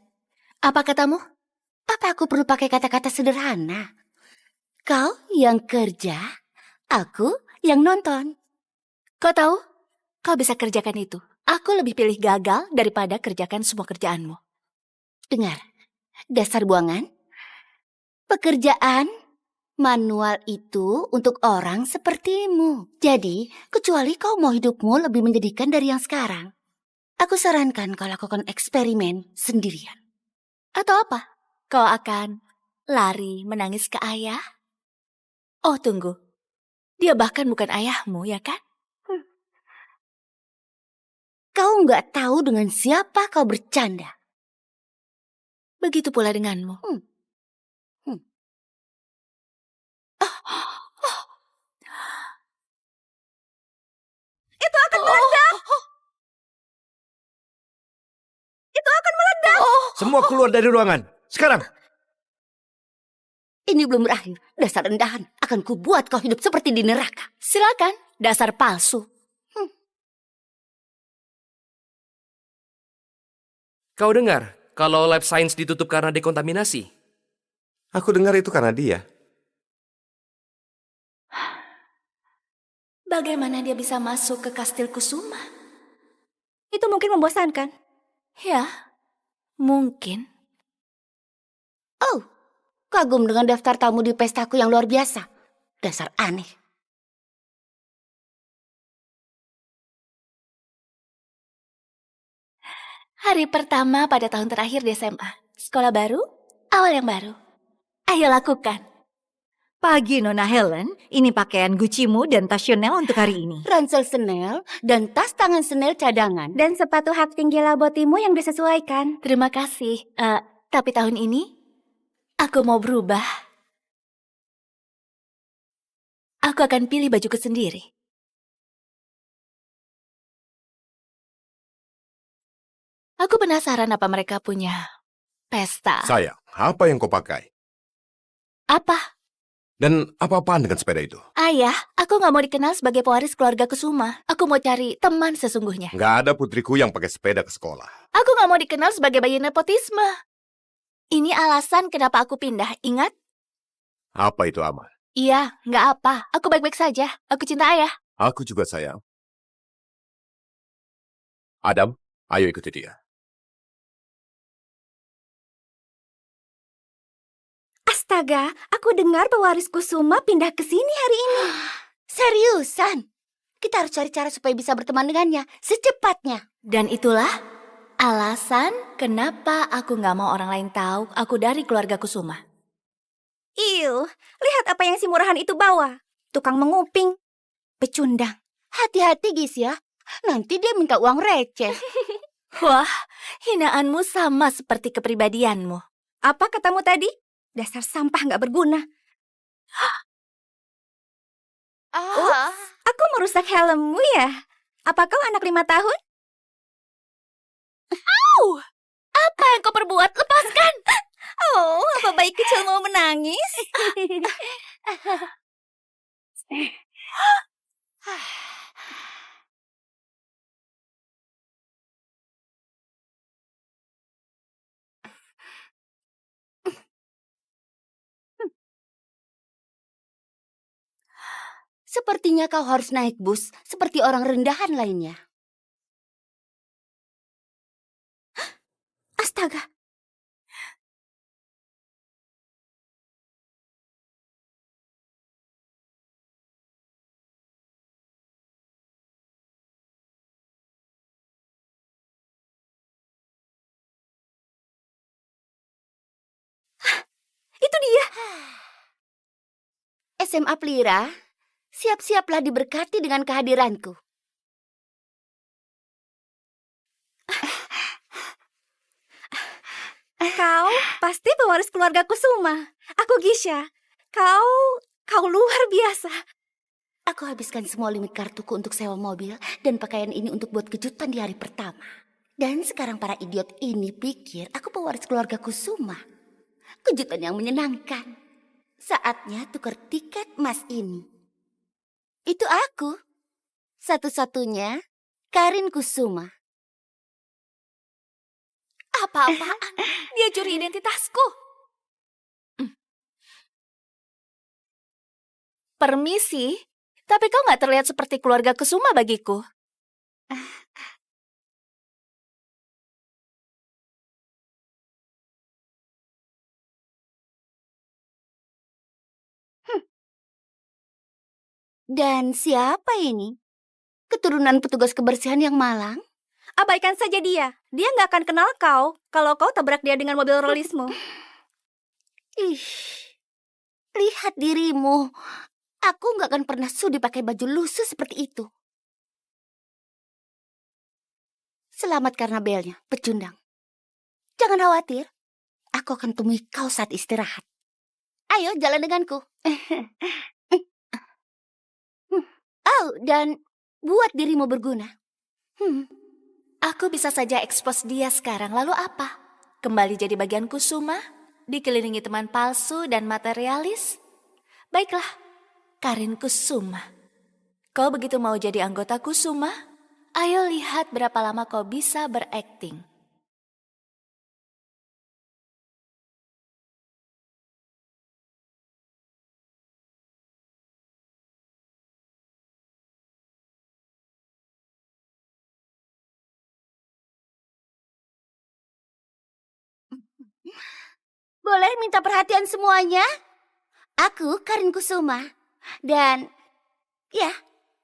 Speaker 1: Apa katamu?
Speaker 3: Apa aku perlu pakai kata-kata sederhana? Kau yang kerja, aku yang nonton.
Speaker 1: Kau tahu? Kau bisa kerjakan itu. Aku lebih pilih gagal daripada kerjakan semua kerjaanmu.
Speaker 3: Dengar, dasar buangan. Pekerjaan manual itu untuk orang sepertimu. Jadi, kecuali kau mau hidupmu lebih menjadikan dari yang sekarang, aku sarankan kau lakukan eksperimen sendirian.
Speaker 1: Atau apa? Kau akan lari menangis ke ayah? Oh, tunggu. Dia bahkan bukan ayahmu, ya kan?
Speaker 3: Kau nggak tahu dengan siapa kau bercanda.
Speaker 1: Begitu pula denganmu.
Speaker 4: Itu akan meledak! Itu akan meledak!
Speaker 7: Semua keluar dari ruangan. Sekarang.
Speaker 3: Ini belum berakhir. Dasar rendahan. Akan kubuat kau hidup seperti di neraka.
Speaker 1: Silakan, dasar palsu.
Speaker 5: Kau dengar kalau lab science ditutup karena dekontaminasi?
Speaker 10: Aku dengar itu karena dia.
Speaker 1: Bagaimana dia bisa masuk ke kastil Kusuma?
Speaker 4: Itu mungkin membosankan.
Speaker 1: Ya, mungkin.
Speaker 3: Oh, kagum dengan daftar tamu di pestaku yang luar biasa. Dasar aneh.
Speaker 1: Hari pertama pada tahun terakhir di SMA. Sekolah baru, awal yang baru. Ayo lakukan.
Speaker 2: Pagi Nona Helen, ini pakaian Gucci-mu dan tas Chanel untuk hari ini.
Speaker 3: Ransel Chanel dan tas tangan Chanel cadangan.
Speaker 4: Dan sepatu hak tinggi labotimu yang disesuaikan.
Speaker 1: Terima kasih. Tapi tahun ini, aku mau berubah. Aku akan pilih bajuku sendiri. Aku penasaran apa mereka punya pesta.
Speaker 10: Sayang, apa yang kau pakai?
Speaker 1: Apa?
Speaker 10: Dan apa-apaan dengan sepeda itu?
Speaker 1: Ayah, aku nggak mau dikenal sebagai pewaris keluarga Kusuma. Aku mau cari teman sesungguhnya.
Speaker 10: Nggak ada putriku yang pakai sepeda ke sekolah.
Speaker 1: Aku nggak mau dikenal sebagai bayi nepotisme. Ini alasan kenapa aku pindah, ingat?
Speaker 10: Apa itu, Amal?
Speaker 1: Iya, nggak apa. Aku baik-baik saja. Aku cinta ayah.
Speaker 10: Aku juga sayang. Adam, ayo ikuti dia.
Speaker 4: Astaga, aku dengar pewaris Kusuma pindah ke sini hari ini.
Speaker 3: Seriusan? Kita harus cari cara supaya bisa berteman dengannya secepatnya.
Speaker 1: Dan itulah alasan kenapa aku nggak mau orang lain tahu aku dari keluarga Kusuma.
Speaker 4: Iu, lihat apa yang si murahan itu bawa. Tukang menguping, pecundang.
Speaker 3: Hati-hati, Gis ya. Nanti dia minta uang receh.
Speaker 1: Wah, hinaanmu sama seperti kepribadianmu.
Speaker 4: Apa katamu tadi? Dasar sampah nggak berguna. Ups, aku merusak helmmu ya? Apa kau anak 5 tahun?
Speaker 1: Apa yang kau perbuat? Lepaskan!
Speaker 4: Oh, apa bayi kecil mau menangis?
Speaker 3: Sepertinya kau harus naik bus seperti orang rendahan lainnya.
Speaker 4: Astaga. Itu dia.
Speaker 3: SMA Plira, siap-siaplah diberkati dengan kehadiranku.
Speaker 4: Kau pasti pewaris keluarga Kusuma. Aku Gisha. Kau luar biasa.
Speaker 3: Aku habiskan semua limit kartuku untuk sewa mobil dan pakaian ini untuk buat kejutan di hari pertama. Dan sekarang para idiot ini pikir aku pewaris keluarga Kusuma. Kejutan yang menyenangkan. Saatnya tukar tiket emas ini. Itu aku. Satu-satunya Karin Kusuma.
Speaker 1: Apa-apaan? Dia curi identitasku. Permisi, tapi kau nggak terlihat seperti keluarga Kusuma bagiku.
Speaker 3: Dan siapa ini? Keturunan petugas kebersihan yang malang?
Speaker 4: Abaikan saja dia. Dia nggak akan kenal kau kalau kau tabrak dia dengan mobil rollismu.
Speaker 3: Ih, lihat dirimu. Aku nggak akan pernah sudi pakai baju lusuh seperti itu. Selamat karena belnya, pecundang. Jangan khawatir, aku akan temui kau saat istirahat. Ayo jalan denganku. Oh, dan buat dirimu berguna.
Speaker 1: Aku bisa saja expose dia sekarang, lalu apa? Kembali jadi bagian Kusuma? Dikelilingi teman palsu dan materialis? Baiklah, Karin Kusuma. Kau begitu mau jadi anggota Kusuma? Ayo lihat berapa lama kau bisa berakting.
Speaker 3: Boleh minta perhatian semuanya? Aku Karin Kusuma. Dan ya,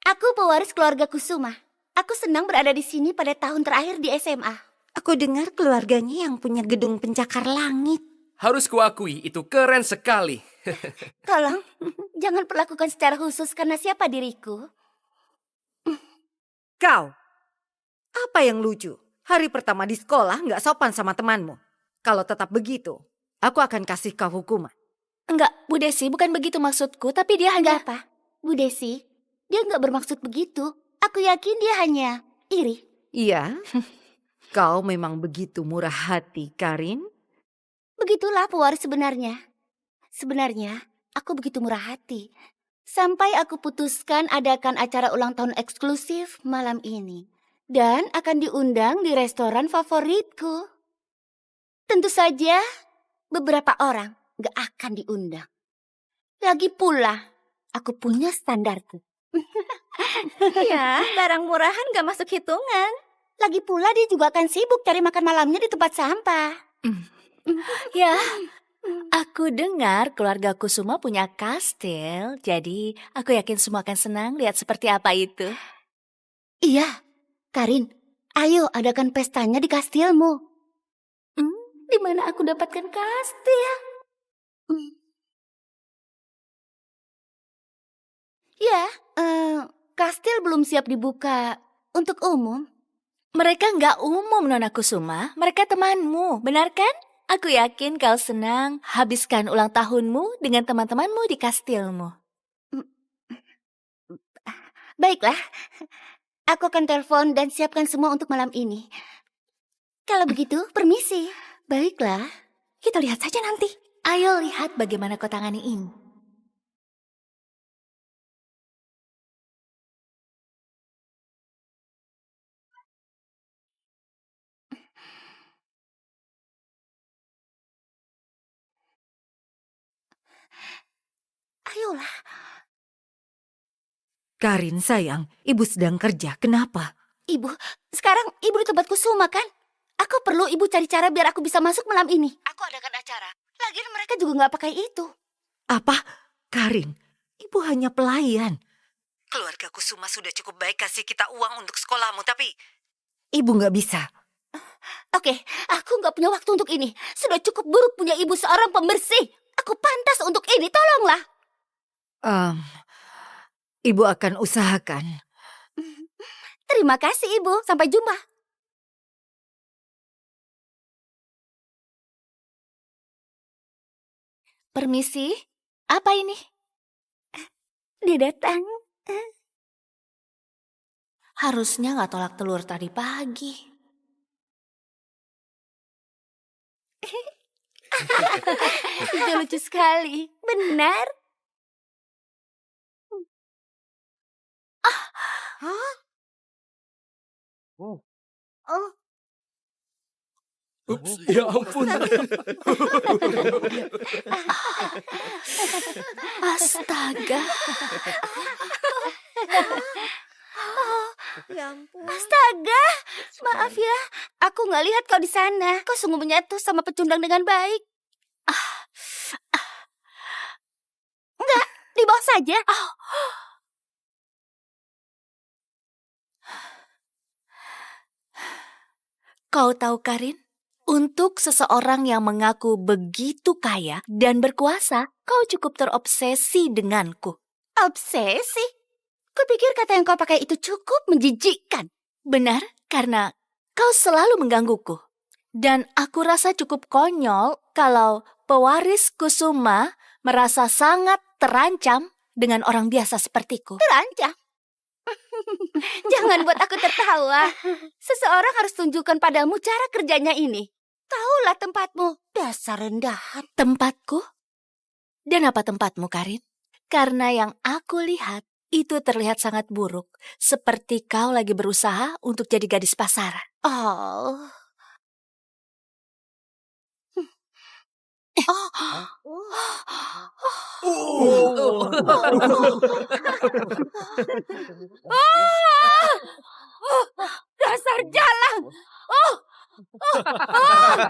Speaker 3: aku pewaris keluarga Kusuma. Aku senang berada di sini pada tahun terakhir di SMA.
Speaker 2: Aku dengar keluarganya yang punya gedung pencakar langit.
Speaker 5: Harus kuakui, itu keren sekali.
Speaker 3: Tolong, jangan perlakukan secara khusus karena siapa diriku.
Speaker 2: Kau, apa yang lucu? Hari pertama di sekolah nggak sopan sama temanmu. Kalau tetap begitu, aku akan kasih kau hukuman.
Speaker 1: Enggak, Bu Desi, bukan begitu maksudku, tapi dia hanya...
Speaker 3: Enggak apa, Bu Desi, dia nggak bermaksud begitu. Aku yakin dia hanya iri.
Speaker 2: Iya, kau memang begitu murah hati, Karin.
Speaker 3: Begitulah pewaris sebenarnya. Sebenarnya, aku begitu murah hati. Sampai aku putuskan adakan acara ulang tahun eksklusif malam ini. Dan akan diundang di restoran favoritku. Tentu saja, beberapa orang gak akan diundang. Lagi pula, aku punya standarku.
Speaker 4: Ya, barang murahan gak masuk hitungan.
Speaker 3: Lagi pula dia juga akan sibuk cari makan malamnya di tempat sampah.
Speaker 1: Ya, aku dengar keluarga Kusuma punya kastil, jadi aku yakin semua akan senang lihat seperti apa itu.
Speaker 3: Iya, Karin, ayo adakan pestanya di kastilmu. Di mana aku dapatkan kastil? Ya, kastil belum siap dibuka untuk umum.
Speaker 1: Mereka nggak umum, Nona Kusuma. Mereka temanmu, benar kan? Aku yakin kau senang habiskan ulang tahunmu dengan teman-temanmu di kastilmu.
Speaker 3: Baiklah, aku akan telepon dan siapkan semua untuk malam ini. Kalau begitu, permisi.
Speaker 4: Baiklah, kita lihat saja nanti.
Speaker 1: Ayo lihat bagaimana kau tangani ini.
Speaker 3: Ayolah.
Speaker 2: Karin sayang, ibu sedang kerja. Kenapa?
Speaker 3: Ibu, sekarang ibu di tempat Kusuma kan? Aku perlu ibu cari cara biar aku bisa masuk malam ini. Aku adakan acara. Lagian mereka juga nggak pakai itu.
Speaker 2: Apa? Karin, ibu hanya pelayan. Keluarga Kusuma sudah cukup baik kasih kita uang untuk sekolahmu, tapi ibu nggak bisa.
Speaker 3: Oke, aku nggak punya waktu untuk ini. Sudah cukup buruk punya ibu seorang pembersih. Aku pantas untuk ini, tolonglah.
Speaker 2: Ibu akan usahakan.
Speaker 3: Terima kasih, Ibu. Sampai jumpa.
Speaker 1: Permisi, apa ini?
Speaker 3: Dia datang.
Speaker 1: Harusnya nggak tolak telur tadi pagi.
Speaker 3: Itu lucu sekali. Benar. Hah? Oh.
Speaker 6: Ups, ya ampun.
Speaker 1: Astaga.
Speaker 4: Ya ampun.
Speaker 3: Astaga, maaf ya. Aku nggak lihat kau di sana. Kau sungguh menyatu sama pecundang dengan baik. Enggak, di bawah saja.
Speaker 1: Kau tahu, Karin? Untuk seseorang yang mengaku begitu kaya dan berkuasa, kau cukup terobsesi denganku.
Speaker 3: Obsesi? Kupikir kata yang kau pakai itu cukup menjijikkan.
Speaker 1: Benar, karena kau selalu menggangguku. Dan aku rasa cukup konyol kalau pewaris Kusuma merasa sangat terancam dengan orang biasa sepertiku.
Speaker 3: Terancam. Jangan buat aku tertawa. Seseorang harus tunjukkan padamu cara kerjanya ini. Taulah tempatmu, dasar rendahan.
Speaker 1: Tempatku? Dan apa tempatmu, Karin? Karena yang aku lihat, itu terlihat sangat buruk. Seperti kau lagi berusaha untuk jadi gadis pasaran.
Speaker 3: Oh. Dasar jalang.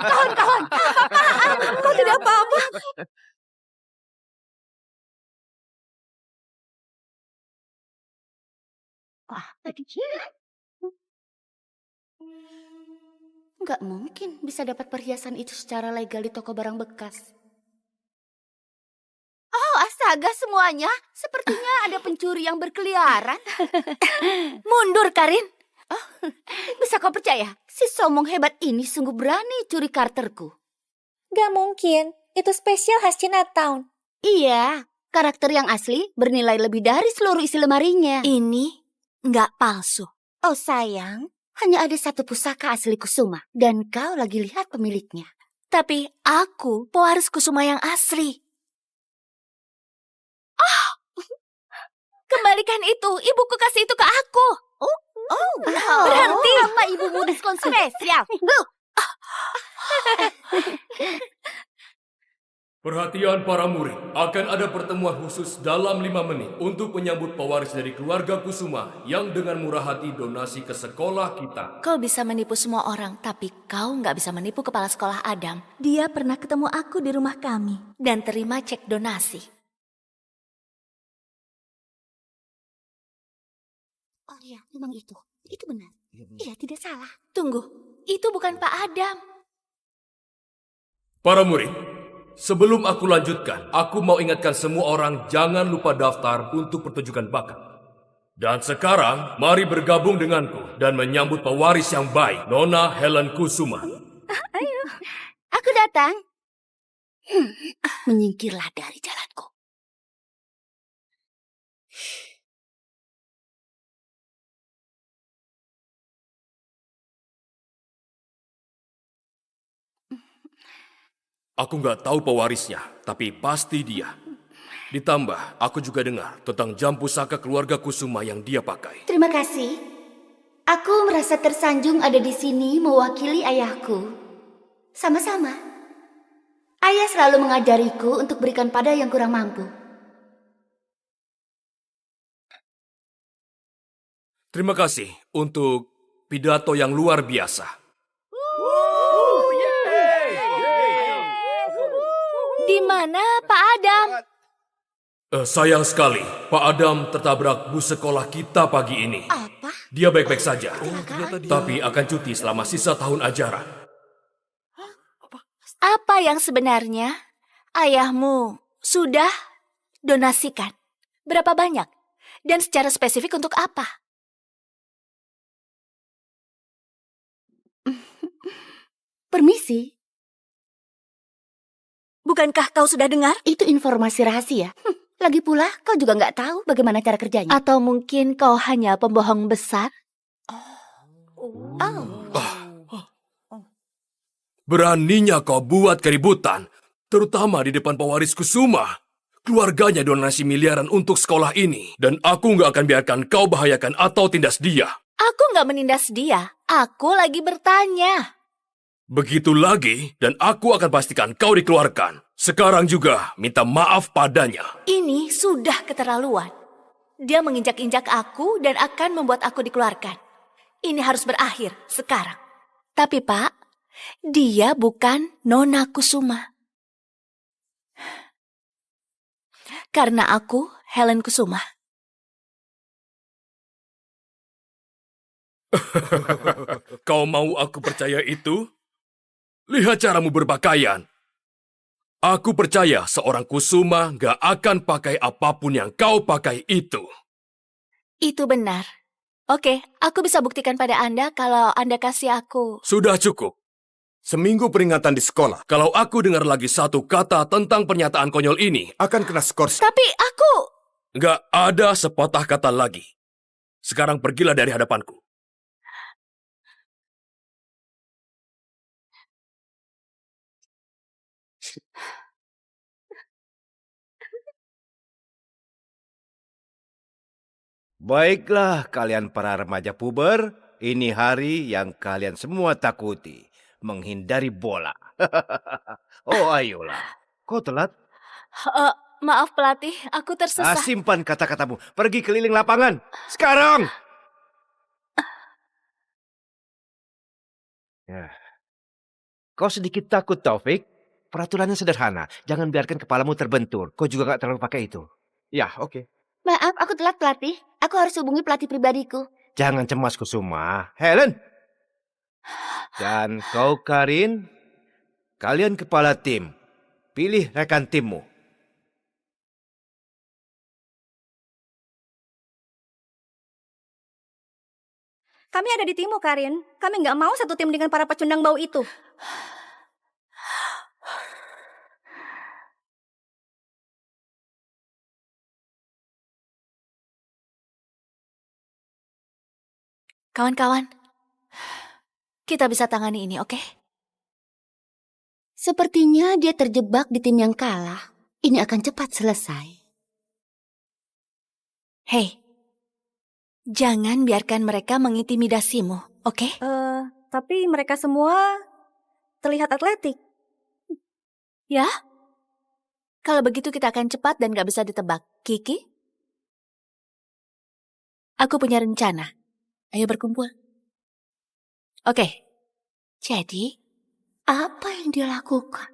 Speaker 3: Kawan-kawan, apa-apaan? Kau tidak apa-apa. Nggak mungkin bisa dapat perhiasan itu secara legal di toko barang bekas. Oh, astaga semuanya. Sepertinya ada pencuri yang berkeliaran.
Speaker 1: Mundur, Karin.
Speaker 3: Bisa kau percaya? Si sombong hebat ini sungguh berani curi karterku.
Speaker 8: Gak mungkin, itu spesial khas Chinatown.
Speaker 3: Iya, karakter yang asli bernilai lebih dari seluruh isi lemarinya.
Speaker 1: Ini nggak palsu.
Speaker 3: Oh sayang, hanya ada satu pusaka asli Kusuma. Dan kau lagi lihat pemiliknya.
Speaker 1: Tapi aku pewaris Kusuma yang asli. Kembalikan itu, ibuku kasih itu ke aku.
Speaker 3: Berhenti sama ibumu diskon spesial.
Speaker 6: Perhatian para murid, akan ada pertemuan khusus dalam 5 menit untuk menyambut pewaris dari keluarga Kusuma yang dengan murah hati donasi ke sekolah kita.
Speaker 1: Kau bisa menipu semua orang, tapi kau nggak bisa menipu kepala sekolah Adam. Dia pernah ketemu aku di rumah kami dan terima cek donasi.
Speaker 3: Oh iya, memang itu. Itu benar. Iya, tidak salah.
Speaker 1: Tunggu, itu bukan Pak Adam.
Speaker 6: Para murid, sebelum aku lanjutkan, aku mau ingatkan semua orang jangan lupa daftar untuk pertunjukan bakat. Dan sekarang, mari bergabung denganku dan menyambut pewaris yang baik, Nona Helen Kusuma.
Speaker 3: Ayo. Aku datang. Menyingkirlah dari jalanku.
Speaker 6: Aku nggak tahu pewarisnya, tapi pasti dia. Ditambah, aku juga dengar tentang jam pusaka keluarga Kusuma yang dia pakai.
Speaker 3: Terima kasih. Aku merasa tersanjung ada di sini mewakili ayahku. Sama-sama. Ayah selalu mengajariku untuk berikan pada yang kurang mampu.
Speaker 6: Terima kasih untuk pidato yang luar biasa.
Speaker 1: Di mana Pak Adam?
Speaker 6: Sayang sekali, Pak Adam tertabrak bus sekolah kita pagi ini.
Speaker 3: Apa?
Speaker 6: Dia baik-baik saja, tapi akan cuti selama sisa tahun ajaran.
Speaker 1: Apa yang sebenarnya? Ayahmu sudah donasikan. Berapa banyak? Dan secara spesifik untuk apa?
Speaker 3: Permisi,
Speaker 1: Bukankah kau sudah dengar?
Speaker 3: itu informasi rahasia. Lagi pula, kau juga nggak tahu bagaimana cara kerjanya.
Speaker 1: Atau mungkin kau hanya pembohong besar?
Speaker 6: Beraninya kau buat keributan, terutama di depan pewaris Kusuma. Keluarganya donasi miliaran untuk sekolah ini, dan aku nggak akan biarkan kau bahayakan atau tindas dia.
Speaker 1: Aku nggak menindas dia. Aku lagi bertanya.
Speaker 6: Begitu lagi, dan aku akan pastikan kau dikeluarkan. Sekarang juga minta maaf padanya.
Speaker 1: Ini sudah keterlaluan. Dia menginjak-injak aku dan akan membuat aku dikeluarkan. Ini harus berakhir sekarang. Tapi Pak, dia bukan Nona Kusuma. Karena aku Helen Kusuma.
Speaker 6: Kau mau aku percaya itu? Lihat caramu berpakaian. Aku percaya seorang Kusuma gak akan pakai apapun yang kau pakai itu.
Speaker 1: Itu benar. Oke, aku bisa buktikan pada Anda kalau Anda kasih aku.
Speaker 6: Sudah cukup.
Speaker 10: Seminggu peringatan di sekolah.
Speaker 6: Kalau aku dengar lagi satu kata tentang pernyataan konyol ini,
Speaker 10: Akan kena skor.
Speaker 1: Tapi aku...
Speaker 6: gak ada sepatah kata lagi. Sekarang pergilah dari hadapanku.
Speaker 7: Baiklah kalian para remaja puber, ini hari yang kalian semua takuti. Menghindari bola. Oh ayolah, kau telat.
Speaker 1: Maaf pelatih, aku tersesat.
Speaker 7: Simpan kata-katamu, pergi keliling lapangan. Sekarang! Ya. Kau sedikit takut Taufik? Peraturannya sederhana, jangan biarkan kepalamu terbentur. Kau juga gak terlalu pakai itu. Ya, oke.
Speaker 3: Maaf, aku telat pelatih. Aku harus hubungi pelatih pribadiku.
Speaker 7: Jangan cemas Kusuma. Helen! Dan kau Karin, kalian kepala tim. Pilih rekan timmu.
Speaker 4: Kami ada di timmu, Karin. Kami nggak mau satu tim dengan para pecundang bau itu.
Speaker 1: Kawan-kawan, kita bisa tangani ini, oke?
Speaker 3: Sepertinya dia terjebak di tim yang kalah. Ini akan cepat selesai.
Speaker 1: Hei, jangan biarkan mereka mengintimidasimu, oke?
Speaker 4: Tapi mereka semua terlihat atletik.
Speaker 1: Ya? Kalau begitu kita akan cepat dan gak bisa ditebak. Kiki? Aku punya rencana. Ayo berkumpul. Oke. Jadi,
Speaker 3: Apa yang dia lakukan?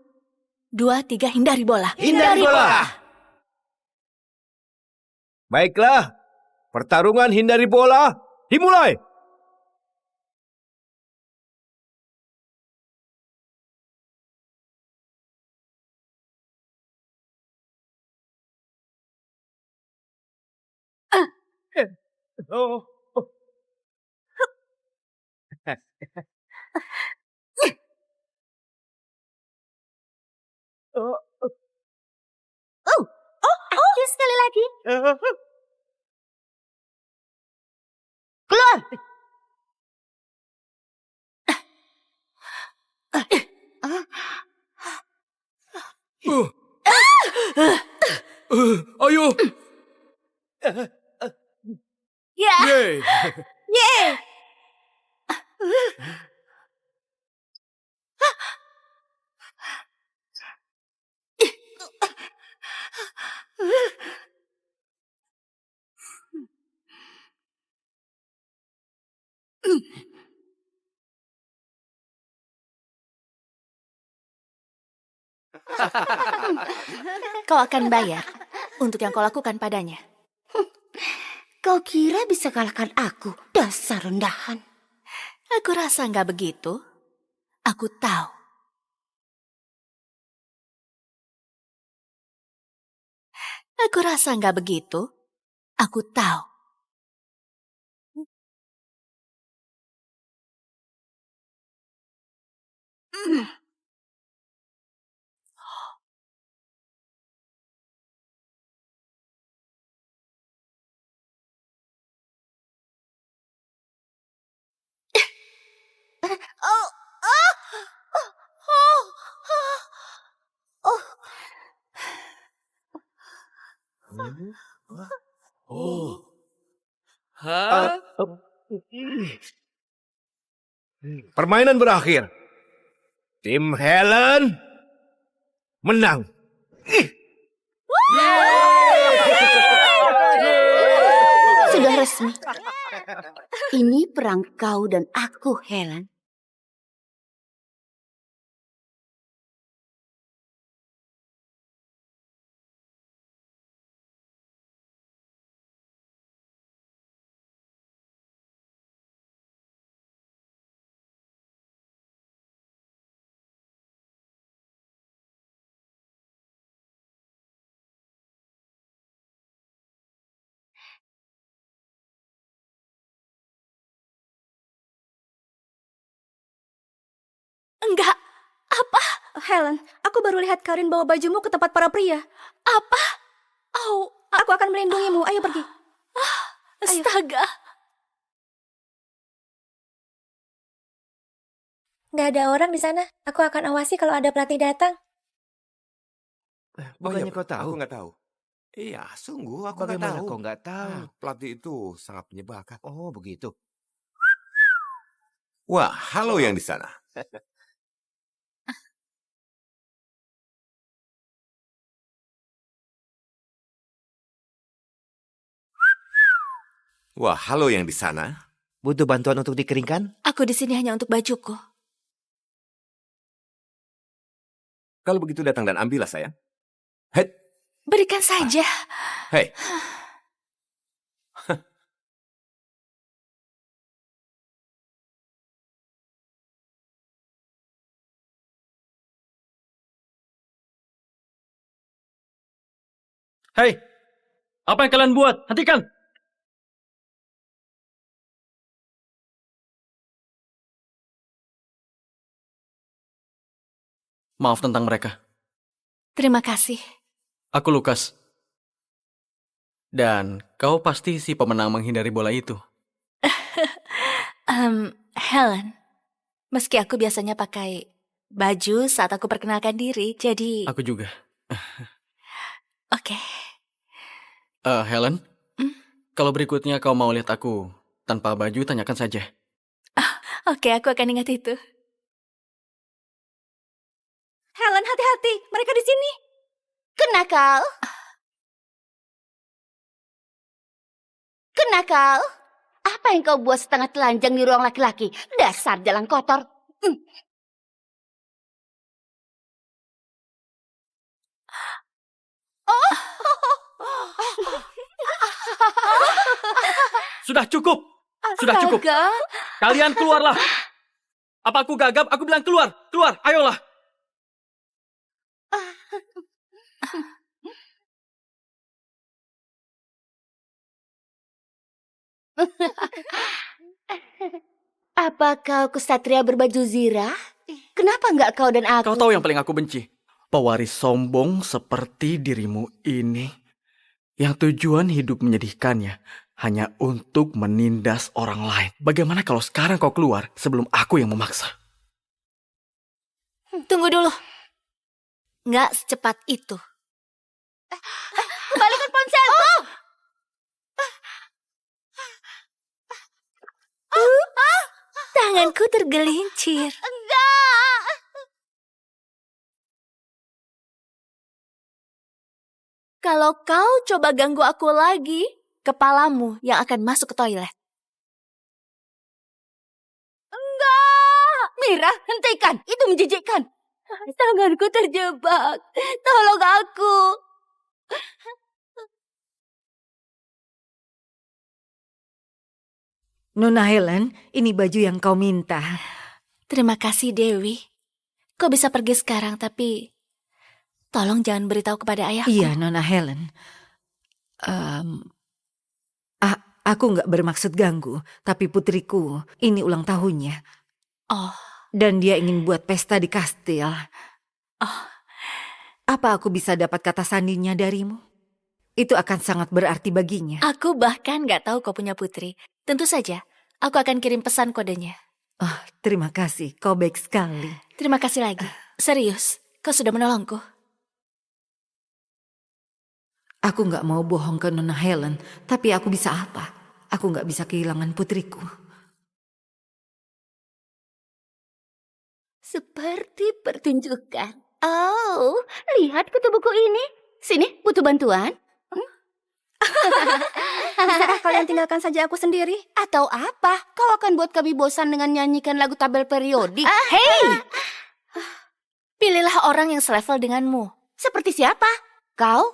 Speaker 1: 2, 3, hindari bola.
Speaker 7: Hindari bola! Baiklah, pertarungan hindari bola dimulai. Oh.
Speaker 3: Ayo sekali lagi. Keluar.
Speaker 6: Ayo!
Speaker 1: Ya!
Speaker 6: Yeay!
Speaker 1: Yeay! Kau akan bayar untuk yang kau lakukan padanya.
Speaker 3: Kau kira bisa kalahkan aku? Dasar rendahan.
Speaker 1: Aku rasa nggak begitu. Aku tahu Aku rasa nggak begitu. Aku tahu.
Speaker 3: Oh, oh, oh, oh,
Speaker 6: Oh,
Speaker 7: Ah, Permainan berakhir. Tim Helen menang.
Speaker 3: sudah resmi. Ini perang kau dan aku, Helen.
Speaker 1: Enggak. Apa?
Speaker 4: Helen, aku baru lihat Karin bawa bajumu ke tempat para pria.
Speaker 1: Apa? Oh,
Speaker 4: Aku akan melindungimu. Ayo pergi.
Speaker 1: astaga.
Speaker 8: Nggak ada orang di sana. Aku akan awasi kalau ada pelatih datang.
Speaker 7: Bukannya kau
Speaker 10: Aku
Speaker 7: tahu?
Speaker 10: nggak tahu. Iya, sungguh aku nggak
Speaker 7: Bagaimana
Speaker 10: tahu.
Speaker 7: kau nggak tahu?
Speaker 10: Pelatih itu sangat menyebalkan.
Speaker 7: Oh, begitu.
Speaker 10: Wah, halo yang di sana. Wah, halo yang di sana.
Speaker 7: Butuh bantuan untuk dikeringkan?
Speaker 1: Aku di sini hanya untuk bajuku.
Speaker 5: Kalau begitu datang dan ambillah sayang.
Speaker 10: Hei,
Speaker 1: Berikan saja.
Speaker 10: hei.
Speaker 9: Hei, apa yang kalian buat? Hentikan! Maaf tentang mereka.
Speaker 1: Terima kasih.
Speaker 9: Aku Lukas. Dan kau pasti si pemenang menghindari bola itu.
Speaker 1: Helen, meski aku biasanya pakai baju saat aku perkenalkan diri, jadi
Speaker 9: Aku juga.
Speaker 1: oke.
Speaker 9: Helen,
Speaker 1: Hmm?
Speaker 9: kalau berikutnya kau mau lihat aku tanpa baju, tanyakan saja.
Speaker 1: Oke, aku akan ingat itu.
Speaker 4: Helen, hati-hati. Mereka di sini.
Speaker 3: Kena kau? Kena kau? Apa yang kau buat setengah telanjang di ruang laki-laki? Dasar jalan kotor.
Speaker 9: Sudah cukup! Sudah cukup!
Speaker 1: Astaga.
Speaker 9: Kalian keluarlah! Apa aku gagap? Aku bilang keluar! Keluar! Ayolah!
Speaker 3: Apa kau kesatria berbaju zirah? Kenapa enggak kau dan aku?
Speaker 9: Kau tahu yang paling aku benci? Pewaris sombong seperti dirimu ini, yang tujuan hidup menyedihkannya hanya untuk menindas orang lain. Bagaimana kalau sekarang kau keluar sebelum aku yang memaksa?
Speaker 1: Tunggu dulu. Nggak secepat itu.
Speaker 3: Kembalikan ponselku!
Speaker 1: Tanganku tergelincir.
Speaker 3: Enggak!
Speaker 1: Kalau kau coba ganggu aku lagi, kepalamu yang akan masuk ke toilet.
Speaker 3: Enggak! Mira, hentikan! Itu menjijikkan. Tanganku terjebak. Tolong aku.
Speaker 2: Nona Helen, ini baju yang kau minta.
Speaker 1: Terima kasih, Dewi. Kau bisa pergi sekarang, tapi tolong jangan beritahu kepada ayahku.
Speaker 2: Iya, Nona Helen. Em, aku nggak bermaksud ganggu, tapi putriku ini ulang tahunnya.
Speaker 1: Oh,
Speaker 2: Dan dia ingin buat pesta di kastil.
Speaker 1: oh,
Speaker 2: Apa aku bisa dapat kata sandinya darimu? Itu akan sangat berarti baginya.
Speaker 1: aku bahkan nggak tahu kau punya putri. Tentu saja, aku akan kirim pesan kodenya.
Speaker 2: Oh, terima kasih, kau baik sekali.
Speaker 1: Terima kasih lagi. Serius, kau sudah menolongku.
Speaker 2: Aku nggak mau bohong ke Nona Helen, tapi aku bisa apa? Aku nggak bisa kehilangan putriku.
Speaker 3: Seperti pertunjukan. Oh, lihat kutu buku ini. Sini, butuh bantuan?
Speaker 4: Bisakah kalian tinggalkan saja aku sendiri?
Speaker 3: Atau apa? Kau akan buat kami bosan dengan nyanyikan lagu tabel periodik.
Speaker 1: Hei! Pilihlah orang yang selevel denganmu.
Speaker 3: Seperti siapa? Kau?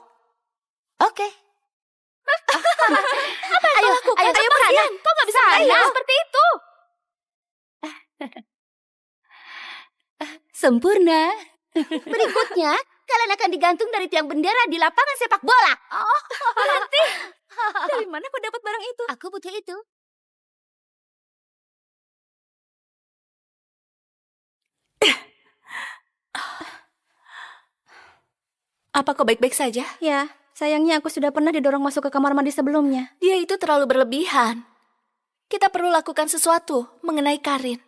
Speaker 3: Oke. Ayo, ayo perhatian. Kau gak bisa main seperti itu. Sempurna. Berikutnya, kalian akan digantung dari tiang bendera di lapangan sepak bola. Oh,
Speaker 4: Nanti. Dari mana kau dapat barang itu?
Speaker 3: aku butuh itu.
Speaker 1: Apa kau baik-baik saja?
Speaker 4: Ya, sayangnya aku sudah pernah didorong masuk ke kamar mandi sebelumnya.
Speaker 1: Dia itu terlalu berlebihan. Kita perlu lakukan sesuatu mengenai Karin.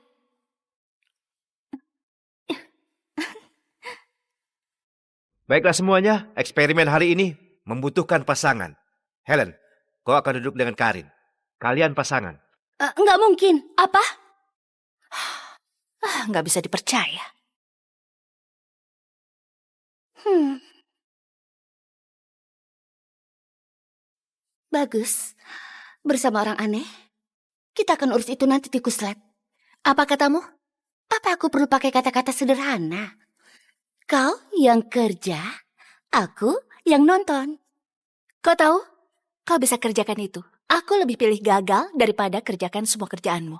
Speaker 7: Baiklah semuanya, eksperimen hari ini membutuhkan pasangan. Helen, kau akan duduk dengan Karin. Kalian pasangan.
Speaker 3: Nggak mungkin.
Speaker 1: Apa? Nggak bisa dipercaya.
Speaker 3: Bagus. Bersama orang aneh, kita akan urus itu nanti, tikus lab.
Speaker 1: Apa katamu?
Speaker 3: Apa aku perlu pakai kata-kata sederhana? Kau yang kerja, aku yang nonton.
Speaker 1: Kau tahu? Kau bisa kerjakan itu. Aku lebih pilih gagal daripada kerjakan semua kerjaanmu.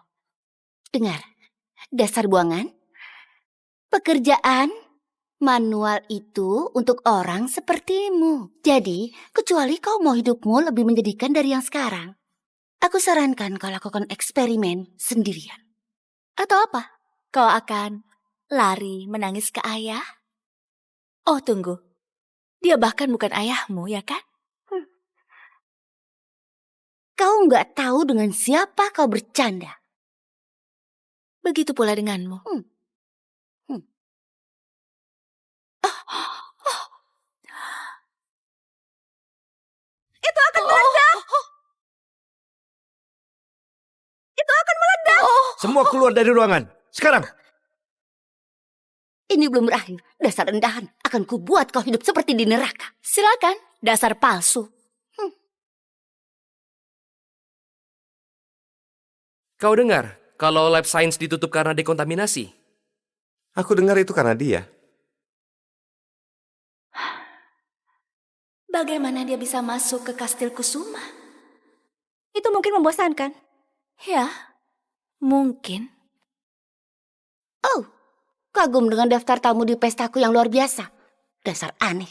Speaker 3: Dengar, dasar buangan. Pekerjaan manual itu untuk orang sepertimu. Jadi, kecuali kau mau hidupmu lebih menjadikan dari yang sekarang, aku sarankan kau lakukan eksperimen sendirian.
Speaker 1: Atau apa? Kau akan lari menangis ke ayah? Oh, tunggu. Dia bahkan bukan ayahmu, ya kan?
Speaker 3: Kau nggak tahu dengan siapa kau bercanda.
Speaker 1: Begitu pula denganmu.
Speaker 4: Itu akan meledak! Itu akan meledak!
Speaker 7: Semua keluar dari ruangan. Sekarang.
Speaker 3: Ini belum berakhir. Dasar rendahan. Akan kubuat kau hidup seperti di neraka.
Speaker 1: Silakan, dasar palsu.
Speaker 11: Kau dengar kalau lab science ditutup karena dekontaminasi?
Speaker 10: Aku dengar itu karena dia.
Speaker 1: Bagaimana dia bisa masuk ke kastil Kusuma?
Speaker 4: Itu mungkin membosankan.
Speaker 1: Ya, mungkin.
Speaker 3: Oh, kagum dengan daftar tamu di pestaku yang luar biasa. Dasar aneh.